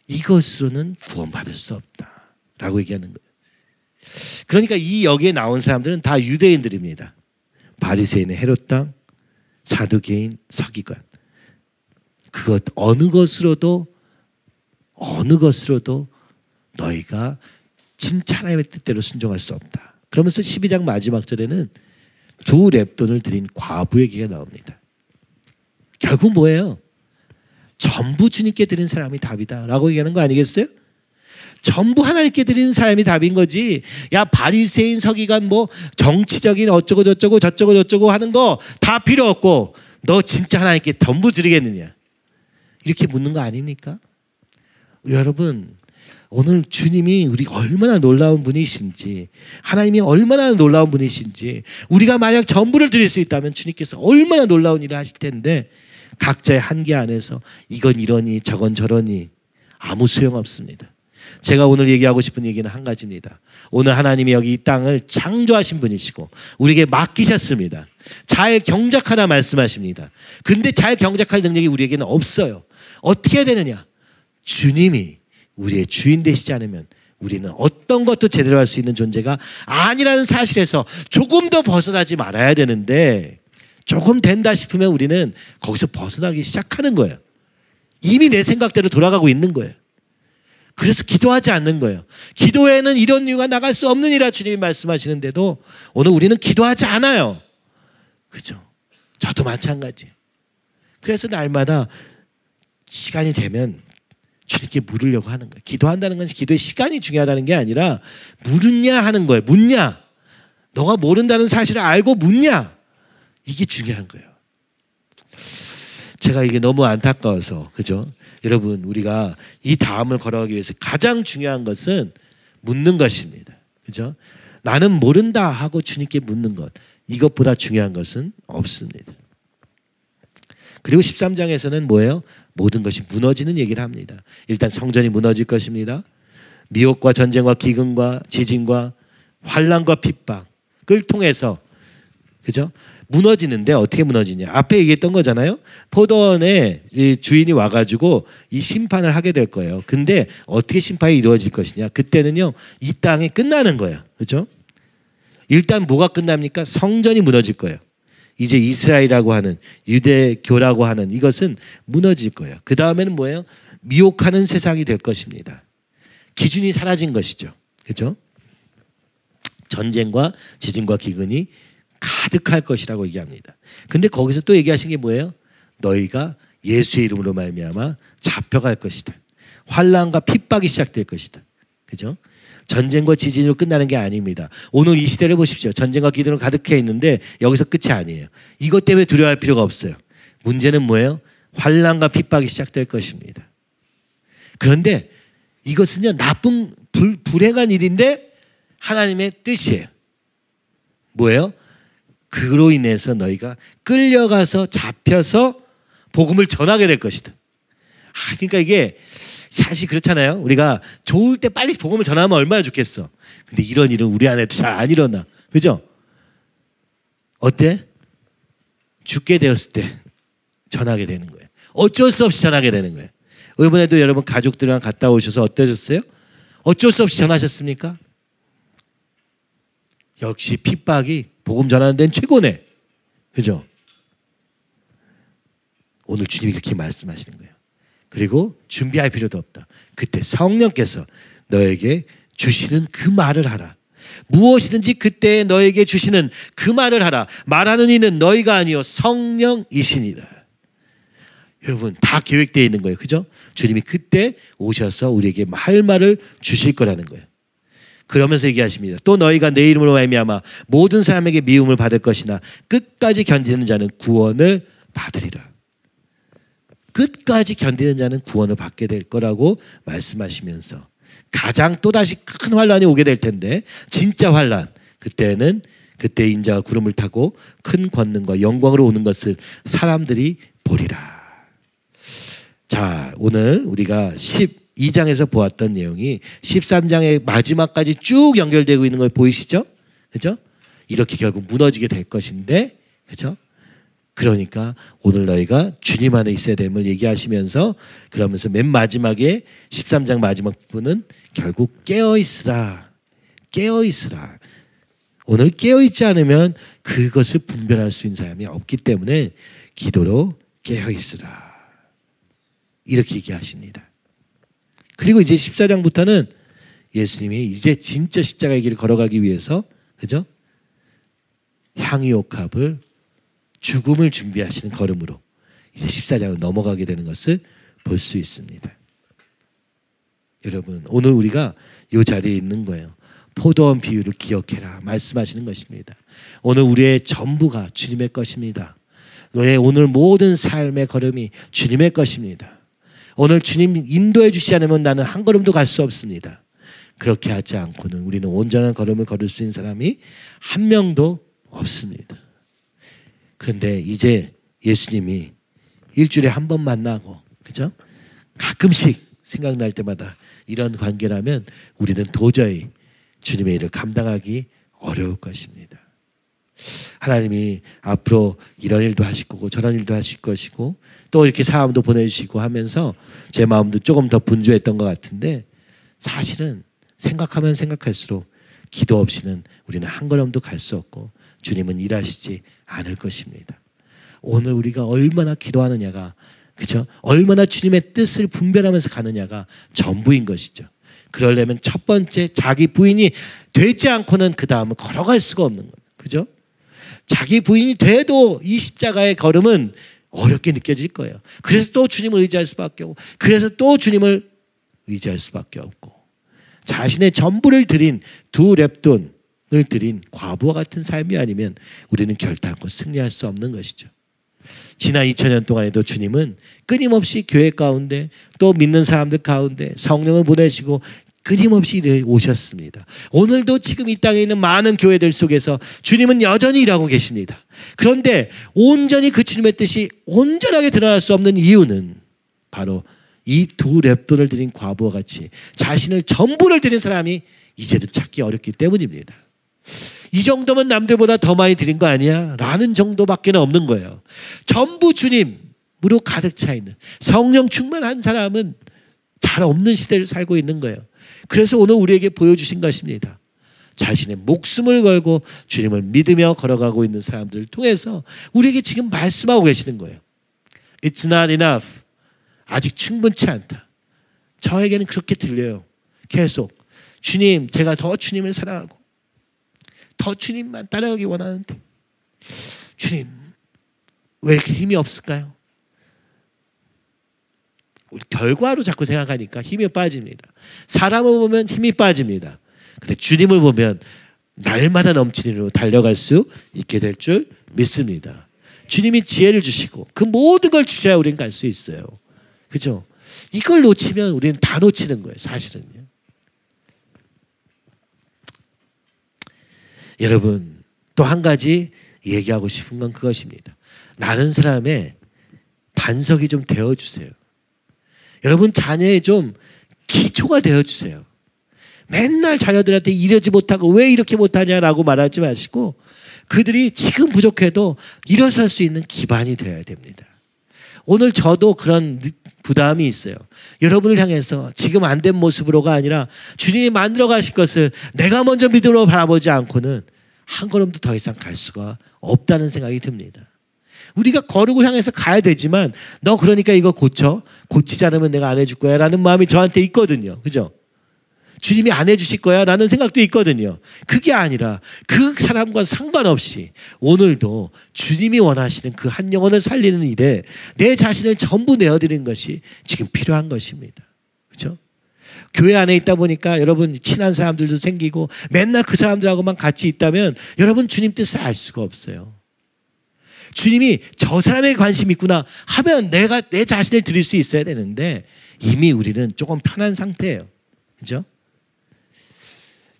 이것으로는 구원받을 수 없다라고 얘기하는 거예요. 그러니까 이 여기에 나온 사람들은 다 유대인들입니다. 바리새인의 헤롯 당, 사두개인, 서기관. 그것 어느 것으로도 너희가 진짜 하나님의 뜻대로 순종할 수 없다. 그러면서 12장 마지막 절에는 두 렙돈을 드린 과부 얘기가 나옵니다. 결국 뭐예요? 전부 주님께 드린 사람이 답이다 라고 얘기하는 거 아니겠어요? 전부 하나님께 드리는 사람이 답인 거지. 야, 바리새인, 서기관, 뭐 정치적인 어쩌고 저쩌고 하는 거 다 필요 없고 너 진짜 하나님께 전부 드리겠느냐? 이렇게 묻는 거 아닙니까? 여러분, 오늘 주님이 우리 얼마나 놀라운 분이신지, 하나님이 얼마나 놀라운 분이신지, 우리가 만약 전부를 드릴 수 있다면 주님께서 얼마나 놀라운 일을 하실 텐데 각자의 한계 안에서 이건 이러니 저건 저러니 아무 소용없습니다. 제가 오늘 얘기하고 싶은 얘기는 한 가지입니다. 오늘 하나님이 여기 이 땅을 창조하신 분이시고 우리에게 맡기셨습니다. 잘 경작하라 말씀하십니다. 근데 잘 경작할 능력이 우리에게는 없어요. 어떻게 해야 되느냐? 주님이 우리의 주인 되시지 않으면 우리는 어떤 것도 제대로 할 수 있는 존재가 아니라는 사실에서 조금 더 벗어나지 말아야 되는데 조금 된다 싶으면 우리는 거기서 벗어나기 시작하는 거예요. 이미 내 생각대로 돌아가고 있는 거예요. 그래서 기도하지 않는 거예요. 기도에는 이런 이유가 나갈 수 없느니라 주님이 말씀하시는데도 오늘 우리는 기도하지 않아요. 그죠? 저도 마찬가지. 그래서 날마다 시간이 되면 주님께 물으려고 하는 거예요. 기도한다는 건 기도의 시간이 중요하다는 게 아니라 물으냐 하는 거예요. 묻냐. 너가 모른다는 사실을 알고 묻냐. 이게 중요한 거예요. 제가 이게 너무 안타까워서 그죠? 여러분, 우리가 이 다음을 걸어가기 위해서 가장 중요한 것은 묻는 것입니다. 그죠? 나는 모른다 하고 주님께 묻는 것. 이것보다 중요한 것은 없습니다. 그리고 13장에서는 뭐예요? 모든 것이 무너지는 얘기를 합니다. 일단 성전이 무너질 것입니다. 미혹과 전쟁과 기근과 지진과 환난과 핍박을 통해서, 그죠? 무너지는데 어떻게 무너지냐? 앞에 얘기했던 거잖아요. 포도원에 주인이 와가지고 이 심판을 하게 될 거예요. 근데 어떻게 심판이 이루어질 것이냐? 그때는요, 이 땅이 끝나는 거예요. 그죠? 일단 뭐가 끝납니까? 성전이 무너질 거예요. 이제 이스라엘이라고 하는, 유대교라고 하는 이것은 무너질 거예요. 그 다음에는 뭐예요? 미혹하는 세상이 될 것입니다. 기준이 사라진 것이죠. 그죠? 전쟁과 지진과 기근이 가득할 것이라고 얘기합니다. 근데 거기서 또 얘기하신 게 뭐예요? 너희가 예수의 이름으로 말미암아 잡혀갈 것이다. 환난과 핍박이 시작될 것이다. 그죠? 전쟁과 지진으로 끝나는 게 아닙니다. 오늘 이 시대를 보십시오. 전쟁과 기근으로 가득해 있는데 여기서 끝이 아니에요. 이것 때문에 두려워할 필요가 없어요. 문제는 뭐예요? 환난과 핍박이 시작될 것입니다. 그런데 이것은요, 나쁜 불행한 일인데 하나님의 뜻이에요. 뭐예요? 그로 인해서 너희가 끌려가서 잡혀서 복음을 전하게 될 것이다. 그러니까 이게 사실 그렇잖아요. 우리가 좋을 때 빨리 복음을 전하면 얼마나 좋겠어. 근데 이런 일은 우리 안에도 잘 안 일어나. 그죠? 어때? 죽게 되었을 때 전하게 되는 거예요. 어쩔 수 없이 전하게 되는 거예요. 이번에도 여러분 가족들이랑 갔다 오셔서 어떠셨어요? 어쩔 수 없이 전하셨습니까? 역시 핍박이 복음 전하는 데는 최고네. 그죠? 오늘 주님이 그렇게 말씀하시는 거예요. 그리고 준비할 필요도 없다. 그때 성령께서 너에게 주시는 그 말을 하라. 무엇이든지 그때 너에게 주시는 그 말을 하라. 말하는 이는 너희가 아니요 성령이시니라. 여러분 다 계획되어 있는 거예요. 그죠? 주님이 그때 오셔서 우리에게 할 말을 주실 거라는 거예요. 그러면서 얘기하십니다. 또 너희가 내 이름으로 말미암아 모든 사람에게 미움을 받을 것이나 끝까지 견디는 자는 구원을 받으리라. 끝까지 견디는 자는 구원을 받게 될 거라고 말씀하시면서 가장 또다시 큰 환란이 오게 될 텐데 진짜 환란, 그때는 그때 인자가 구름을 타고 큰 권능과 영광으로 오는 것을 사람들이 보리라. 자, 오늘 우리가 12장에서 보았던 내용이 13장의 마지막까지 쭉 연결되고 있는 걸 보이시죠? 그죠? 이렇게 결국 무너지게 될 것인데, 그죠? 그러니까 오늘 너희가 주님 안에 있어야 됨을 얘기하시면서 그러면서 맨 마지막에 13장 마지막 부분은 결국 깨어있으라. 깨어있으라. 오늘 깨어있지 않으면 그것을 분별할 수 있는 사람이 없기 때문에 기도로 깨어있으라. 이렇게 얘기하십니다. 그리고 이제 14장부터는 예수님이 이제 진짜 십자가의 길을 걸어가기 위해서, 그죠? 향유옥합을 죽음을 준비하시는 걸음으로 이제 14장을 넘어가게 되는 것을 볼 수 있습니다. 여러분, 오늘 우리가 이 자리에 있는 거예요. 포도원 비유를 기억해라 말씀하시는 것입니다. 오늘 우리의 전부가 주님의 것입니다. 너의 오늘 모든 삶의 걸음이 주님의 것입니다. 오늘 주님 인도해 주시지 않으면 나는 한 걸음도 갈 수 없습니다. 그렇게 하지 않고는 우리는 온전한 걸음을 걸을 수 있는 사람이 한 명도 없습니다. 그런데 이제 예수님이 일주일에 한 번 만나고, 그죠? 가끔씩 생각날 때마다 이런 관계라면 우리는 도저히 주님의 일을 감당하기 어려울 것입니다. 하나님이 앞으로 이런 일도 하실 거고 저런 일도 하실 것이고 또 이렇게 사람도 보내주시고 하면서 제 마음도 조금 더 분주했던 것 같은데, 사실은 생각하면 생각할수록 기도 없이는 우리는 한 걸음도 갈 수 없고 주님은 일하시지 않을 것입니다. 오늘 우리가 얼마나 기도하느냐가, 그렇죠? 얼마나 주님의 뜻을 분별하면서 가느냐가 전부인 것이죠. 그러려면 첫 번째 자기 부인이 되지 않고는 그 다음을 걸어갈 수가 없는 겁니다. 그죠? 자기 부인이 돼도 이 십자가의 걸음은 어렵게 느껴질 거예요. 그래서 또 주님을 의지할 수밖에 없고, 그래서 또 주님을 의지할 수밖에 없고, 자신의 전부를 드린 두 렙돈을 드린 과부와 같은 삶이 아니면 우리는 결단코 승리할 수 없는 것이죠. 지난 2000년 동안에도 주님은 끊임없이 교회 가운데 또 믿는 사람들 가운데 성령을 보내시고 끊임없이 오셨습니다. 오늘도 지금 이 땅에 있는 많은 교회들 속에서 주님은 여전히 일하고 계십니다. 그런데 온전히 그 주님의 뜻이 온전하게 드러날 수 없는 이유는 바로 이 두 랩돈을 드린 과부와 같이 자신을 전부를 드린 사람이 이제는 찾기 어렵기 때문입니다. 이 정도면 남들보다 더 많이 드린 거 아니야? 라는 정도밖에 없는 거예요. 전부 주님으로 가득 차 있는 성령 충만한 사람은 잘 없는 시대를 살고 있는 거예요. 그래서 오늘 우리에게 보여주신 것입니다. 자신의 목숨을 걸고 주님을 믿으며 걸어가고 있는 사람들을 통해서 우리에게 지금 말씀하고 계시는 거예요. It's not enough. 아직 충분치 않다. 저에게는 그렇게 들려요. 계속 주님, 제가 더 주님을 사랑하고 더 주님만 따라가기 원하는데 주님, 왜 이렇게 힘이 없을까요? 우리 결과로 자꾸 생각하니까 힘이 빠집니다. 사람을 보면 힘이 빠집니다. 근데 주님을 보면 날마다 넘치는 힘으로 달려갈 수 있게 될 줄 믿습니다. 주님이 지혜를 주시고 그 모든 걸 주셔야 우리는 갈 수 있어요. 그죠? 이걸 놓치면 우리는 다 놓치는 거예요, 사실은요. 여러분, 또 한 가지 얘기하고 싶은 건 그것입니다. 나는 사람의 반석이 좀 되어주세요. 여러분, 자녀의 좀 기초가 되어주세요. 맨날 자녀들한테 이러지 못하고 왜 이렇게 못하냐라고 말하지 마시고 그들이 지금 부족해도 일어설 수 있는 기반이 되어야 됩니다. 오늘 저도 그런 부담이 있어요. 여러분을 향해서 지금 안 된 모습으로가 아니라 주님이 만들어 가실 것을 내가 먼저 믿음으로 바라보지 않고는 한 걸음도 더 이상 갈 수가 없다는 생각이 듭니다. 우리가 거룩을 향해서 가야 되지만 너 그러니까 이거 고치지 않으면 내가 안 해줄 거야 라는 마음이 저한테 있거든요. 그죠? 주님이 안 해주실 거야 라는 생각도 있거든요. 그게 아니라 그 사람과 상관없이 오늘도 주님이 원하시는 그 한 영혼을 살리는 일에 내 자신을 전부 내어드리는 것이 지금 필요한 것입니다. 그렇죠? 교회 안에 있다 보니까 여러분 친한 사람들도 생기고 맨날 그 사람들하고만 같이 있다면 여러분 주님 뜻을 알 수가 없어요. 주님이 저 사람에 관심이 있구나 하면 내가 내 자신을 드릴 수 있어야 되는데 이미 우리는 조금 편한 상태예요. 그렇죠?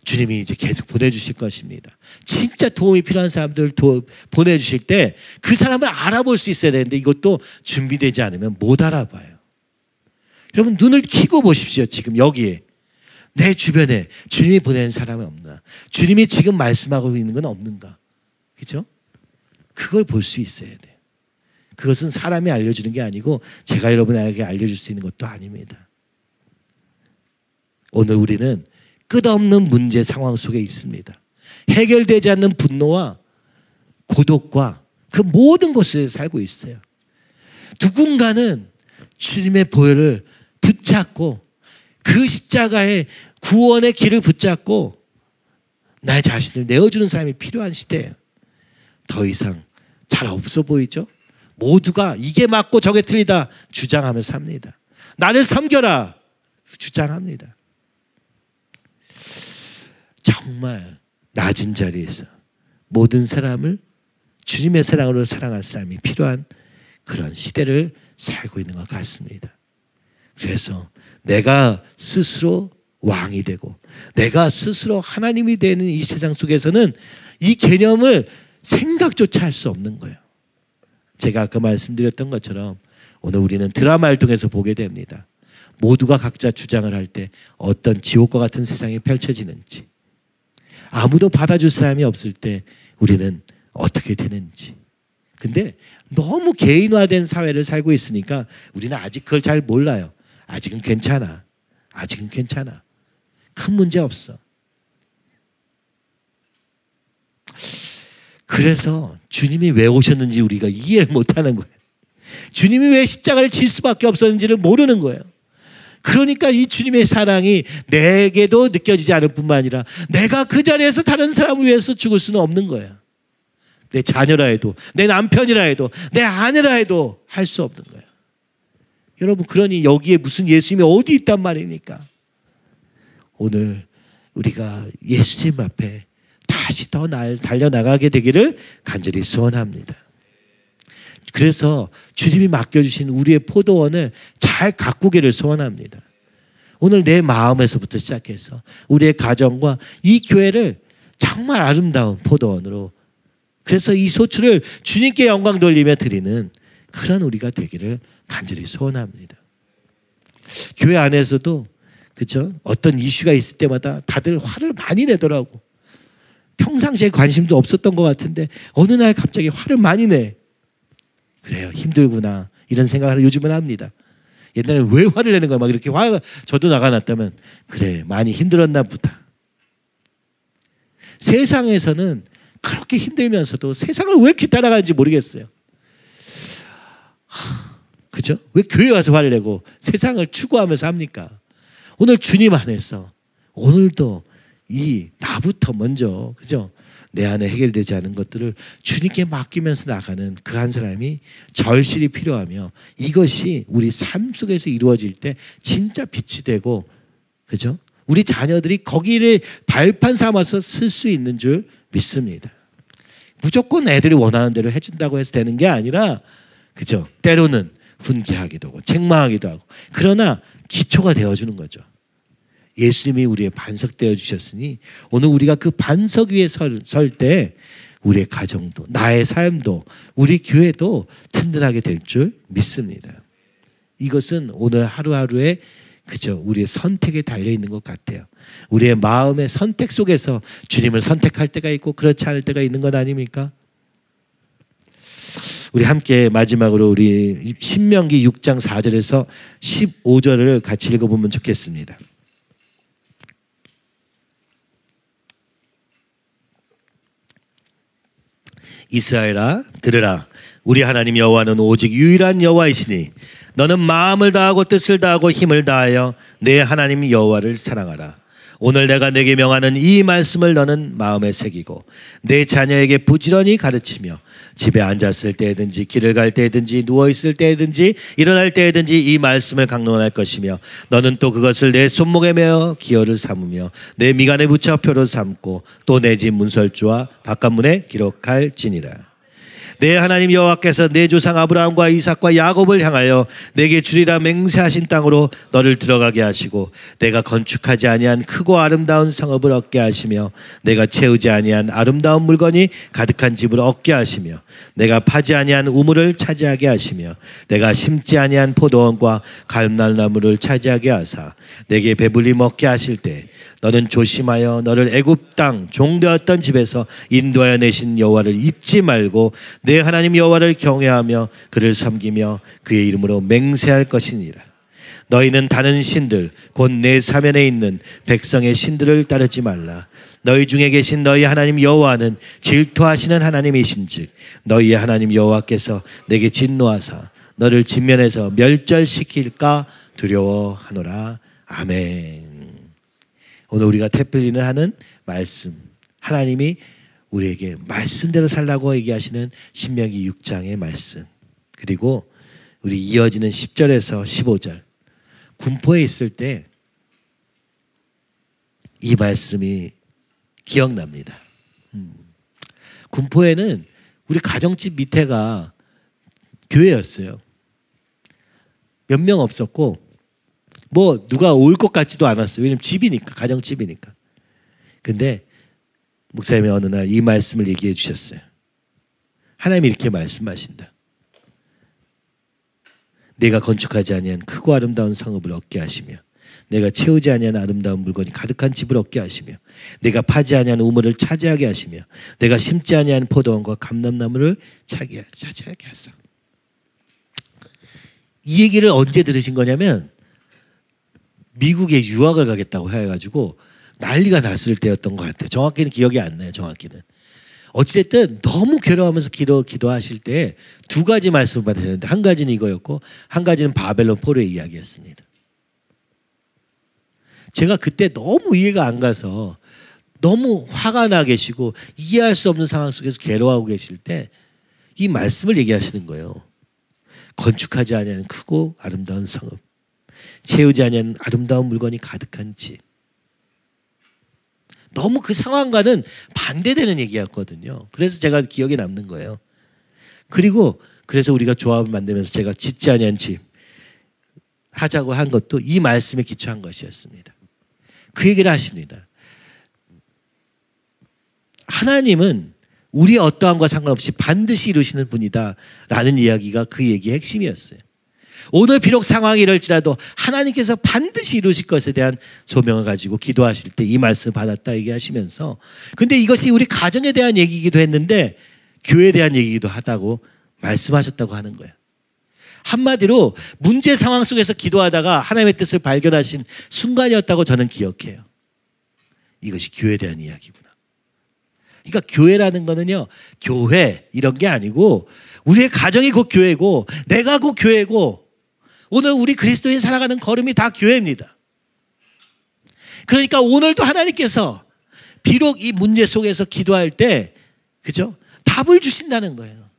주님이 이제 계속 보내주실 것입니다. 진짜 도움이 필요한 사람들 보내주실 때 그 사람을 알아볼 수 있어야 되는데 이것도 준비되지 않으면 못 알아봐요. 여러분 눈을 켜고 보십시오. 지금 여기에 내 주변에 주님이 보내는 사람이 없나? 주님이 지금 말씀하고 있는 건 없는가? 그렇죠? 그걸 볼 수 있어야 돼요. 그것은 사람이 알려주는 게 아니고 제가 여러분에게 알려줄 수 있는 것도 아닙니다. 오늘 우리는 끝없는 문제 상황 속에 있습니다. 해결되지 않는 분노와 고독과 그 모든 것을 살고 있어요. 누군가는 주님의 보혈을 붙잡고 그 십자가의 구원의 길을 붙잡고 나의 자신을 내어주는 사람이 필요한 시대예요. 더 이상 잘 없어 보이죠? 모두가 이게 맞고 저게 틀리다 주장하면서 삽니다. 나를 섬겨라 주장합니다. 정말 낮은 자리에서 모든 사람을 주님의 사랑으로 사랑할 사람이 필요한 그런 시대를 살고 있는 것 같습니다. 그래서 내가 스스로 왕이 되고 내가 스스로 하나님이 되는 이 세상 속에서는 이 개념을 생각조차 할 수 없는 거예요. 제가 아까 말씀드렸던 것처럼 오늘 우리는 드라마를 통해서 보게 됩니다. 모두가 각자 주장을 할 때 어떤 지옥과 같은 세상이 펼쳐지는지, 아무도 받아줄 사람이 없을 때 우리는 어떻게 되는지. 근데 너무 개인화된 사회를 살고 있으니까 우리는 아직 그걸 잘 몰라요. 아직은 괜찮아. 아직은 괜찮아. 큰 문제 없어. 그래서 주님이 왜 오셨는지 우리가 이해를 못하는 거예요. 주님이 왜 십자가를 질 수밖에 없었는지를 모르는 거예요. 그러니까 이 주님의 사랑이 내게도 느껴지지 않을 뿐만 아니라 내가 그 자리에서 다른 사람을 위해서 죽을 수는 없는 거예요. 내 자녀라 해도, 내 남편이라 해도, 내 아내라 해도 할 수 없는 거예요. 여러분, 그러니 여기에 무슨 예수님이 어디 있단 말입니까? 오늘 우리가 예수님 앞에 다시 더 달려나가게 되기를 간절히 소원합니다. 그래서 주님이 맡겨주신 우리의 포도원을 잘 가꾸기를 소원합니다. 오늘 내 마음에서부터 시작해서 우리의 가정과 이 교회를 정말 아름다운 포도원으로, 그래서 이 소출을 주님께 영광 돌리며 드리는 그런 우리가 되기를 간절히 소원합니다. 교회 안에서도 그죠? 어떤 이슈가 있을 때마다 다들 화를 많이 내더라고. 평상시에 관심도 없었던 것 같은데 어느 날 갑자기 화를 많이 내. 그래요, 힘들구나 이런 생각을 요즘은 합니다. 옛날에 왜 화를 내는 거야? 막 이렇게 화가 저도 나가놨다면 그래, 많이 힘들었나 보다. 세상에서는 그렇게 힘들면서도 세상을 왜 이렇게 따라가는지 모르겠어요. 그죠? 왜 교회 와서 화를 내고 세상을 추구하면서 합니까? 오늘 주님 안에서 오늘도 이 나부터 먼저, 그죠? 내 안에 해결되지 않은 것들을 주님께 맡기면서 나가는 그 한 사람이 절실히 필요하며, 이것이 우리 삶 속에서 이루어질 때 진짜 빛이 되고, 그죠? 우리 자녀들이 거기를 발판 삼아서 쓸 수 있는 줄 믿습니다. 무조건 애들이 원하는 대로 해준다고 해서 되는 게 아니라, 그죠? 때로는 훈계하기도 하고 책망하기도 하고, 그러나 기초가 되어주는 거죠. 예수님이 우리의 반석 되어주셨으니 오늘 우리가 그 반석 위에 설 때 우리의 가정도, 나의 삶도, 우리 교회도 튼튼하게 될 줄 믿습니다. 이것은 오늘 하루하루의, 그죠? 우리의 선택에 달려있는 것 같아요. 우리의 마음의 선택 속에서 주님을 선택할 때가 있고 그렇지 않을 때가 있는 것 아닙니까? 우리 함께 마지막으로 우리 신명기 6장 4절에서 15절을 같이 읽어보면 좋겠습니다. 이스라엘아 들으라, 우리 하나님 여호와는 오직 유일한 여호와이시니 너는 마음을 다하고 뜻을 다하고 힘을 다하여 내 하나님 여호와를 사랑하라. 오늘 내가 내게 명하는 이 말씀을 너는 마음에 새기고 내 자녀에게 부지런히 가르치며 집에 앉았을 때든지 길을 갈 때든지 누워있을 때든지 일어날 때든지 이 말씀을 강론할 것이며, 너는 또 그것을 내 손목에 메어 기어를 삼으며 내 미간에 붙여 표로 삼고 또 내 집 문설주와 바깥문에 기록할지니라. 내 하나님 여호와께서 내 조상 아브라함과 이삭과 야곱을 향하여 내게 주리라 맹세하신 땅으로 너를 들어가게 하시고, 내가 건축하지 아니한 크고 아름다운 성읍을 얻게 하시며 내가 채우지 아니한 아름다운 물건이 가득한 집을 얻게 하시며 내가 파지 아니한 우물을 차지하게 하시며 내가 심지 아니한 포도원과 갈날나무를 차지하게 하사 내게 배불리 먹게 하실 때, 너는 조심하여 너를 애굽 땅 종되었던 집에서 인도하여 내신 여호와를 잊지 말고 내 하나님 여호와를 경외하며 그를 섬기며 그의 이름으로 맹세할 것이니라. 너희는 다른 신들 곧 내 사면에 있는 백성의 신들을 따르지 말라. 너희 중에 계신 너희 하나님 여호와는 질투하시는 하나님이신즉 너희의 하나님 여호와께서 내게 진노하사 너를 진면에서 멸절시킬까 두려워하노라. 아멘. 오늘 우리가 태플린을 하는 말씀, 하나님이 우리에게 말씀대로 살라고 얘기하시는 신명기 6장의 말씀, 그리고 우리 이어지는 10절에서 15절, 군포에 있을 때 이 말씀이 기억납니다. 군포에는 우리 가정집 밑에가 교회였어요. 몇 명 없었고 뭐 누가 올 것 같지도 않았어요. 왜냐면 집이니까, 가정집이니까. 근데 목사님이 어느 날 이 말씀을 얘기해 주셨어요. 하나님이 이렇게 말씀하신다. 내가 건축하지 아니한 크고 아름다운 성읍을 얻게 하시며 내가 채우지 아니한 아름다운 물건이 가득한 집을 얻게 하시며 내가 파지 아니한 우물을 차지하게 하시며 내가 심지 아니한 포도원과 감람나무를 차지하게 하사. 이 얘기를 언제 들으신 거냐면 미국에 유학을 가겠다고 해가지고 난리가 났을 때였던 것 같아요. 정확히는 기억이 안 나요. 정확히는. 어찌됐든 너무 괴로워하면서 기도하실 때 두 가지 말씀을 받으셨는데, 한 가지는 이거였고 한 가지는 바벨론 포로의 이야기였습니다. 제가 그때 너무 이해가 안 가서 너무 화가 나 계시고 이해할 수 없는 상황 속에서 괴로워하고 계실 때 이 말씀을 얘기하시는 거예요. 건축하지 아니한 크고 아름다운 성읍, 채우지 아니한 아름다운 물건이 가득한 집. 너무 그 상황과는 반대되는 얘기였거든요. 그래서 제가 기억에 남는 거예요. 그리고 그래서 우리가 조합을 만들면서 제가 짓지 아니한 집, 하자고 한 것도 이 말씀에 기초한 것이었습니다. 그 얘기를 하십니다. 하나님은 우리의 어떠함과 상관없이 반드시 이루시는 분이다 라는 이야기가 그 얘기의 핵심이었어요. 오늘 비록 상황이 이럴지라도 하나님께서 반드시 이루실 것에 대한 소명을 가지고 기도하실 때 이 말씀을 받았다 얘기하시면서, 근데 이것이 우리 가정에 대한 얘기이기도 했는데 교회에 대한 얘기이기도 하다고 말씀하셨다고 하는 거예요. 한마디로 문제 상황 속에서 기도하다가 하나님의 뜻을 발견하신 순간이었다고 저는 기억해요. 이것이 교회에 대한 이야기구나. 그러니까 교회라는 거는요, 교회 이런 게 아니고 우리의 가정이 곧 교회고 내가 곧 교회고 오늘 우리 그리스도인 살아가는 걸음이 다 교회입니다. 그러니까 오늘도 하나님께서 비록 이 문제 속에서 기도할 때, 그죠? 답을 주신다는 거예요.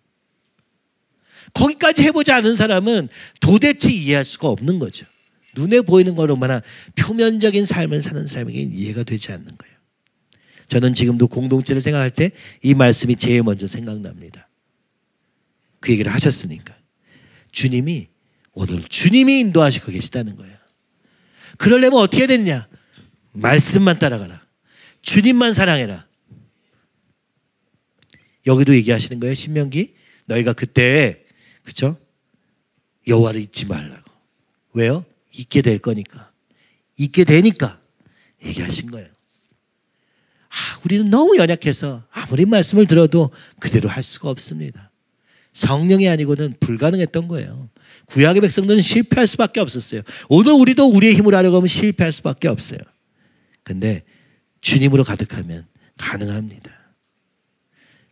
거기까지 해보지 않은 사람은 도대체 이해할 수가 없는 거죠. 눈에 보이는 것로만 표면적인 삶을 사는 사람에게는 이해가 되지 않는 거예요. 저는 지금도 공동체를 생각할 때 이 말씀이 제일 먼저 생각납니다. 그 얘기를 하셨으니까. 주님이 오늘 주님이 인도하시고 계시다는 거예요. 그러려면 어떻게 되느냐? 말씀만 따라가라. 주님만 사랑해라. 여기도 얘기하시는 거예요. 신명기. 너희가 그때, 그렇죠? 여호와를 잊지 말라고. 왜요? 잊게 될 거니까. 잊게 되니까 얘기하신 거예요. 우리는 너무 연약해서 아무리 말씀을 들어도 그대로 할 수가 없습니다. 성령이 아니고는 불가능했던 거예요. 구약의 백성들은 실패할 수밖에 없었어요. 오늘 우리도 우리의 힘으로 하려고 하면 실패할 수밖에 없어요. 근데 주님으로 가득하면 가능합니다.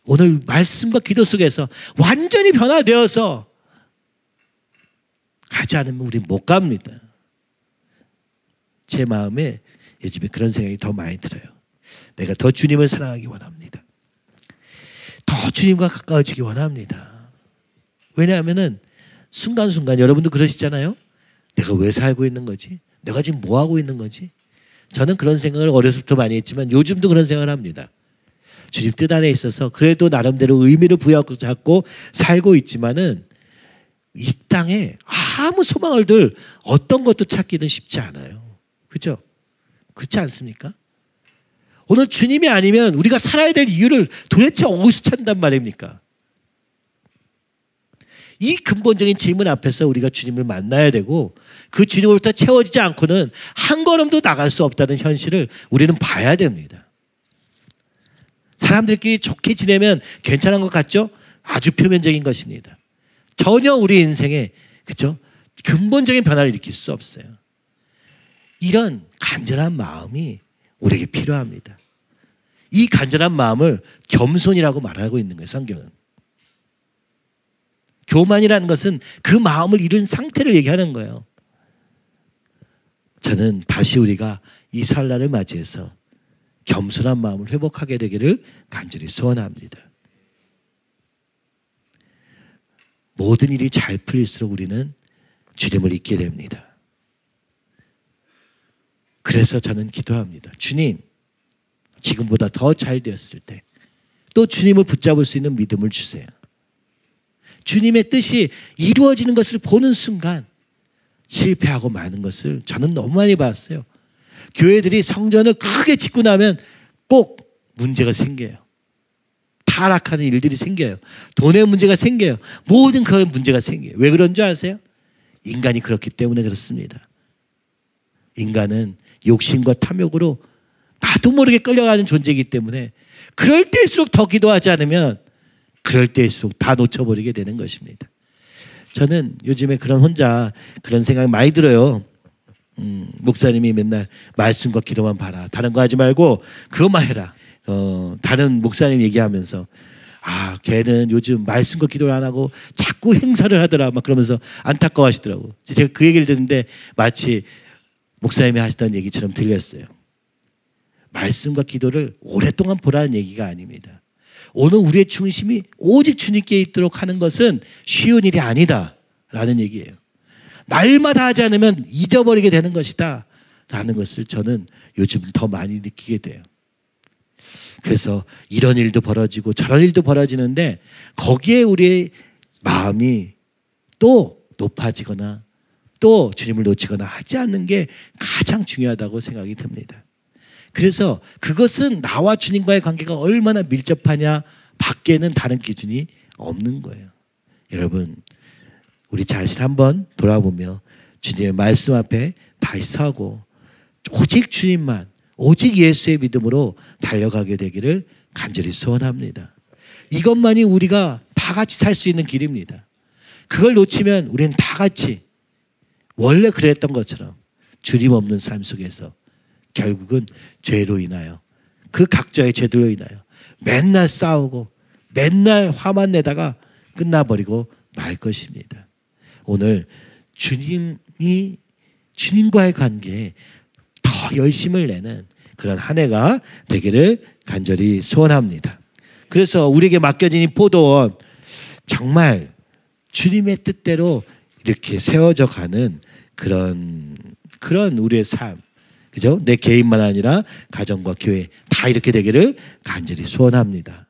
오늘 말씀과 기도 속에서 완전히 변화되어서 가지 않으면 우리는 못 갑니다. 제 마음에 요즘에 그런 생각이 더 많이 들어요. 내가 더 주님을 사랑하기 원합니다. 더 주님과 가까워지기 원합니다. 왜냐하면은 순간순간 여러분도 그러시잖아요. 내가 왜 살고 있는 거지? 내가 지금 뭐 하고 있는 거지? 저는 그런 생각을 어려서부터 많이 했지만 요즘도 그런 생각을 합니다. 주님 뜻 안에 있어서 그래도 나름대로 의미를 부여잡고 살고 있지만은 이 땅에 아무 소망을 들 어떤 것도 찾기는 쉽지 않아요. 그죠? 그렇지 않습니까? 오늘 주님이 아니면 우리가 살아야 될 이유를 도대체 어디서 찾는단 말입니까? 이 근본적인 질문 앞에서 우리가 주님을 만나야 되고 그 주님으로부터 채워지지 않고는 한 걸음도 나갈 수 없다는 현실을 우리는 봐야 됩니다. 사람들끼리 좋게 지내면 괜찮은 것 같죠? 아주 표면적인 것입니다. 전혀 우리 인생에, 그렇죠? 근본적인 변화를 일으킬 수 없어요. 이런 간절한 마음이 우리에게 필요합니다. 이 간절한 마음을 겸손이라고 말하고 있는 거예요, 성경은. 교만이라는 것은 그 마음을 잃은 상태를 얘기하는 거예요. 저는 다시 우리가 이 설날을 맞이해서 겸손한 마음을 회복하게 되기를 간절히 소원합니다. 모든 일이 잘 풀릴수록 우리는 주님을 잊게 됩니다. 그래서 저는 기도합니다. 주님, 지금보다 더 잘 되었을 때 또 주님을 붙잡을 수 있는 믿음을 주세요. 주님의 뜻이 이루어지는 것을 보는 순간 실패하고 마는 것을 저는 너무 많이 봤어요. 교회들이 성전을 크게 짓고 나면 꼭 문제가 생겨요. 타락하는 일들이 생겨요. 돈의 문제가 생겨요. 모든 그런 문제가 생겨요. 왜 그런 줄 아세요? 인간이 그렇기 때문에 그렇습니다. 인간은 욕심과 탐욕으로 나도 모르게 끌려가는 존재이기 때문에 그럴 때일수록 더 기도하지 않으면 그럴 때일수록 다 놓쳐버리게 되는 것입니다. 저는 요즘에 혼자 그런 생각이 많이 들어요. 목사님이 맨날 말씀과 기도만 봐라. 다른 거 하지 말고 그것만 해라. 다른 목사님 얘기하면서 걔는 요즘 말씀과 기도를 안 하고 자꾸 행사를 하더라. 막 그러면서 안타까워 하시더라고. 제가 그 얘기를 듣는데 마치 목사님이 하시던 얘기처럼 들렸어요. 말씀과 기도를 오랫동안 보라는 얘기가 아닙니다. 오늘 우리의 중심이 오직 주님께 있도록 하는 것은 쉬운 일이 아니다 라는 얘기예요. 날마다 하지 않으면 잊어버리게 되는 것이다 라는 것을 저는 요즘 더 많이 느끼게 돼요. 그래서 이런 일도 벌어지고 저런 일도 벌어지는데 거기에 우리의 마음이 또 높아지거나 또 주님을 놓치거나 하지 않는 게 가장 중요하다고 생각이 듭니다. 그래서 그것은 나와 주님과의 관계가 얼마나 밀접하냐 밖에는 다른 기준이 없는 거예요. 여러분, 우리 자신 한번 돌아보며 주님의 말씀 앞에 다시 서고 오직 주님만, 오직 예수의 믿음으로 달려가게 되기를 간절히 소원합니다. 이것만이 우리가 다 같이 살 수 있는 길입니다. 그걸 놓치면 우리는 다 같이 원래 그랬던 것처럼 주님 없는 삶 속에서 결국은 죄로 인하여 그 각자의 죄들로 인하여 맨날 싸우고 맨날 화만 내다가 끝나버리고 말 것입니다. 오늘 주님과의 관계에 더 열심을 내는 그런 한 해가 되기를 간절히 소원합니다. 그래서 우리에게 맡겨진 이 포도원 정말 주님의 뜻대로 이렇게 세워져 가는 그런 우리의 삶, 그죠? 내 개인만 아니라 가정과 교회 다 이렇게 되기를 간절히 소원합니다.